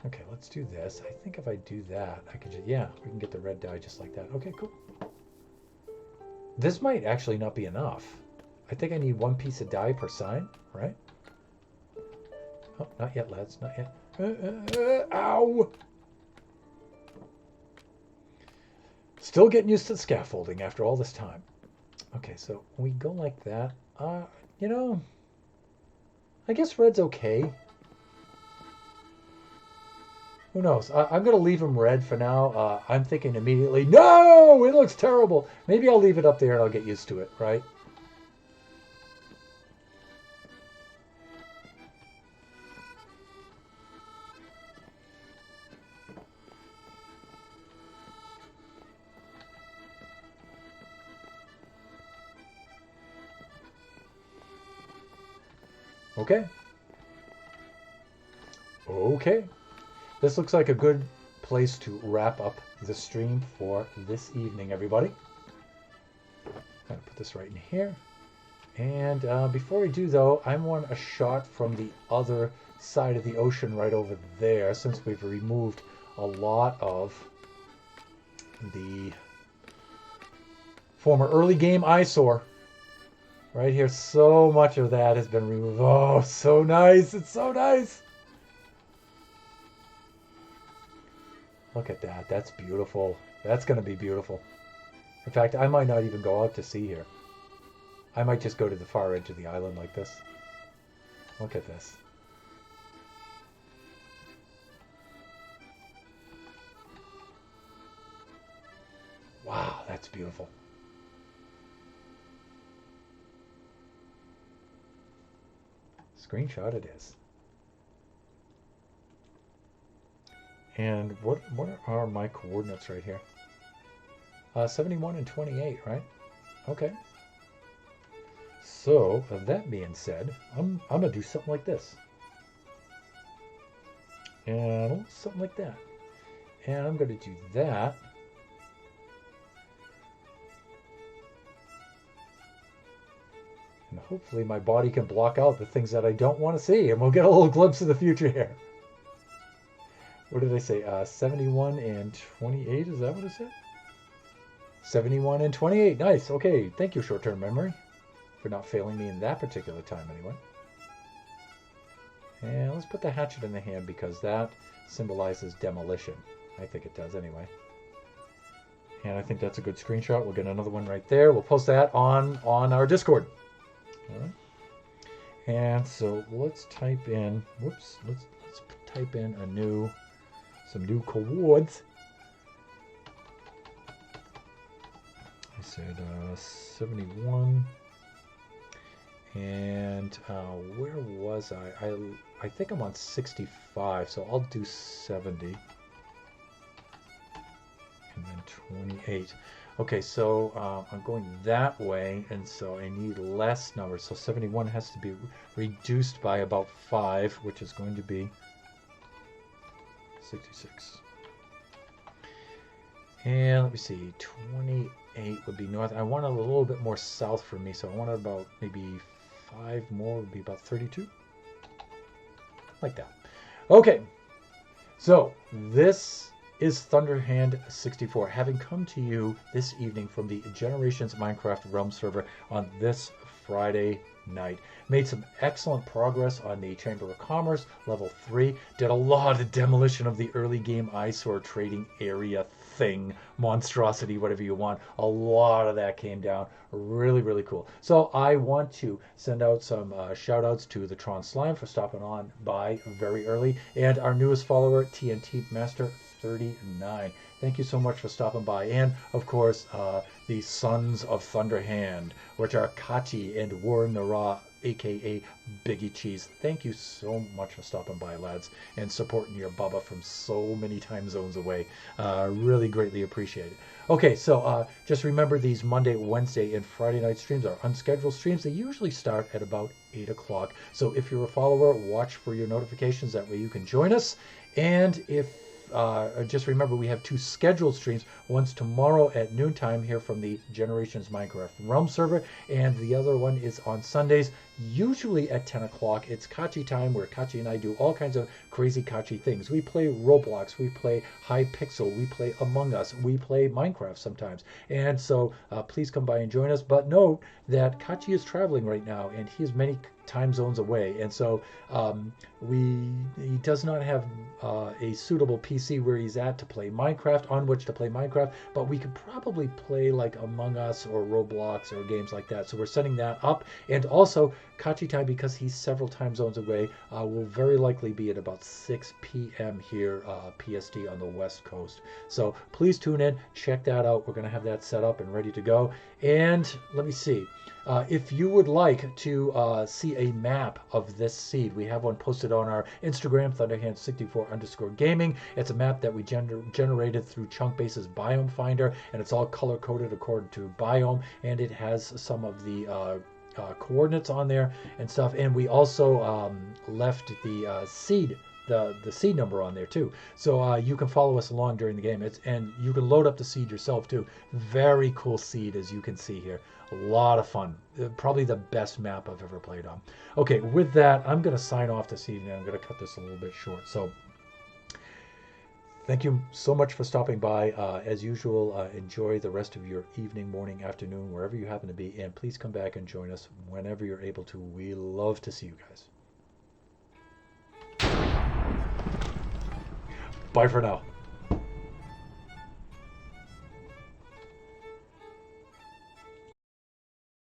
[SPEAKER 1] Okay, let's do this. I think if I do that, I could just, yeah, we can get the red dye just like that. Okay, cool. This might actually not be enough. I think I need one piece of dye per sign, right? Oh, not yet, lads, not yet. Ow! Still getting used to the scaffolding after all this time. Okay, so we go like that. You know, I guess red's okay. Who knows? I'm going to leave him red for now. I'm thinking immediately, no, it looks terrible. Maybe I'll leave it up there and I'll get used to it, right? Okay. Okay. This looks like a good place to wrap up the stream for this evening, everybody. I'm going to put this right in here. And before we do, though, I want a shot from the other side of the ocean right over there, since we've removed a lot of the former early game eyesore. Right here, so much of that has been removed. Oh, so nice. It's so nice. Look at that. That's beautiful. That's going to be beautiful. In fact, I might not even go out to sea here. I might just go to the far edge of the island like this. Look at this. Wow, that's beautiful. Screenshot it is. And what are my coordinates right here? 71 and 28, right? Okay. So, that being said, I'm gonna do something like this. And something like that. And I'm gonna do that. And hopefully my body can block out the things that I don't want to see, and we'll get a little glimpse of the future here. What did I say? 71 and 28, is that what it said? 71 and 28, nice. Okay, thank you, short-term memory, for not failing me in that particular time anyway. And let's put the hatchet in the hand because that symbolizes demolition. I think it does anyway. And I think that's a good screenshot. We'll get another one right there. We'll post that on our Discord. All right. And so let's type in, whoops, let's type in some new coords. I said 71. And where was I? I think I'm on 65, so I'll do 70. And then 28. Okay, so I'm going that way, and so I need less numbers. So 71 has to be reduced by about 5, which is going to be 66. And let me see, 28 would be north. I want a little bit more south for me, so I want about maybe 5 more would be about 32. Like that. Okay, so this is Thunderhand 64, having come to you this evening from the Generations Minecraft Realm server on this Friday night. Made some excellent progress on the Chamber of Commerce, level 3. Did a lot of demolition of the early game eyesore trading area thing, monstrosity, whatever you want. A lot of that came down. Really, really cool. So I want to send out some shout outs to the Tron Slime for stopping on by very early, and our newest follower, TNT Master 39. Thank you so much for stopping by. And of course, the Sons of Thunderhand, which are Kachi and Warren Nara aka Biggie Cheese. Thank you so much for stopping by, lads, and supporting your Bubba from so many time zones away. Really greatly appreciate it. Okay, so just remember these Monday, Wednesday, and Friday night streams are unscheduled streams. They usually start at about 8 o'clock. So if you're a follower, watch for your notifications. That way you can join us. And if just remember, we have 2 scheduled streams. One's tomorrow at noontime here from the Generations Minecraft Realm server, and the other one is on Sundays, usually at 10 o'clock. It's Kachi time, where Kachi and I do all kinds of crazy Kachi things. We play Roblox, we play Hypixel, we play Among Us, we play Minecraft sometimes. And so please come by and join us. But note that Kachi is traveling right now, and he is many time zones away, and so he does not have a suitable PC where he's at to play Minecraft, on which to play Minecraft, but we could probably play like Among Us or Roblox or games like that. So we're setting that up. And also Kachi time, because he's several time zones away, will very likely be at about 6 p.m. here PST on the West Coast. So please tune in, check that out. We're going to have that set up and ready to go. And let me see. If you would like to see a map of this seed, we have one posted on our Instagram, Thunderhand64_gaming. It's a map that we generated through Chunkbase's Biome Finder, and it's all color coded according to biome, and it has some of the coordinates on there and stuff. And we also left the seed. The seed number on there too, so you can follow us along during the game. And you can load up the seed yourself too. Very cool seed, as you can see here. A lot of fun. Probably the best map I've ever played on. Okay, with that, I'm going to sign off this evening. I'm going to cut this a little bit short. So thank you so much for stopping by. As usual, enjoy the rest of your evening, morning, afternoon, wherever you happen to be, and please come back and join us whenever you're able to. We love to see you guys. Bye for now.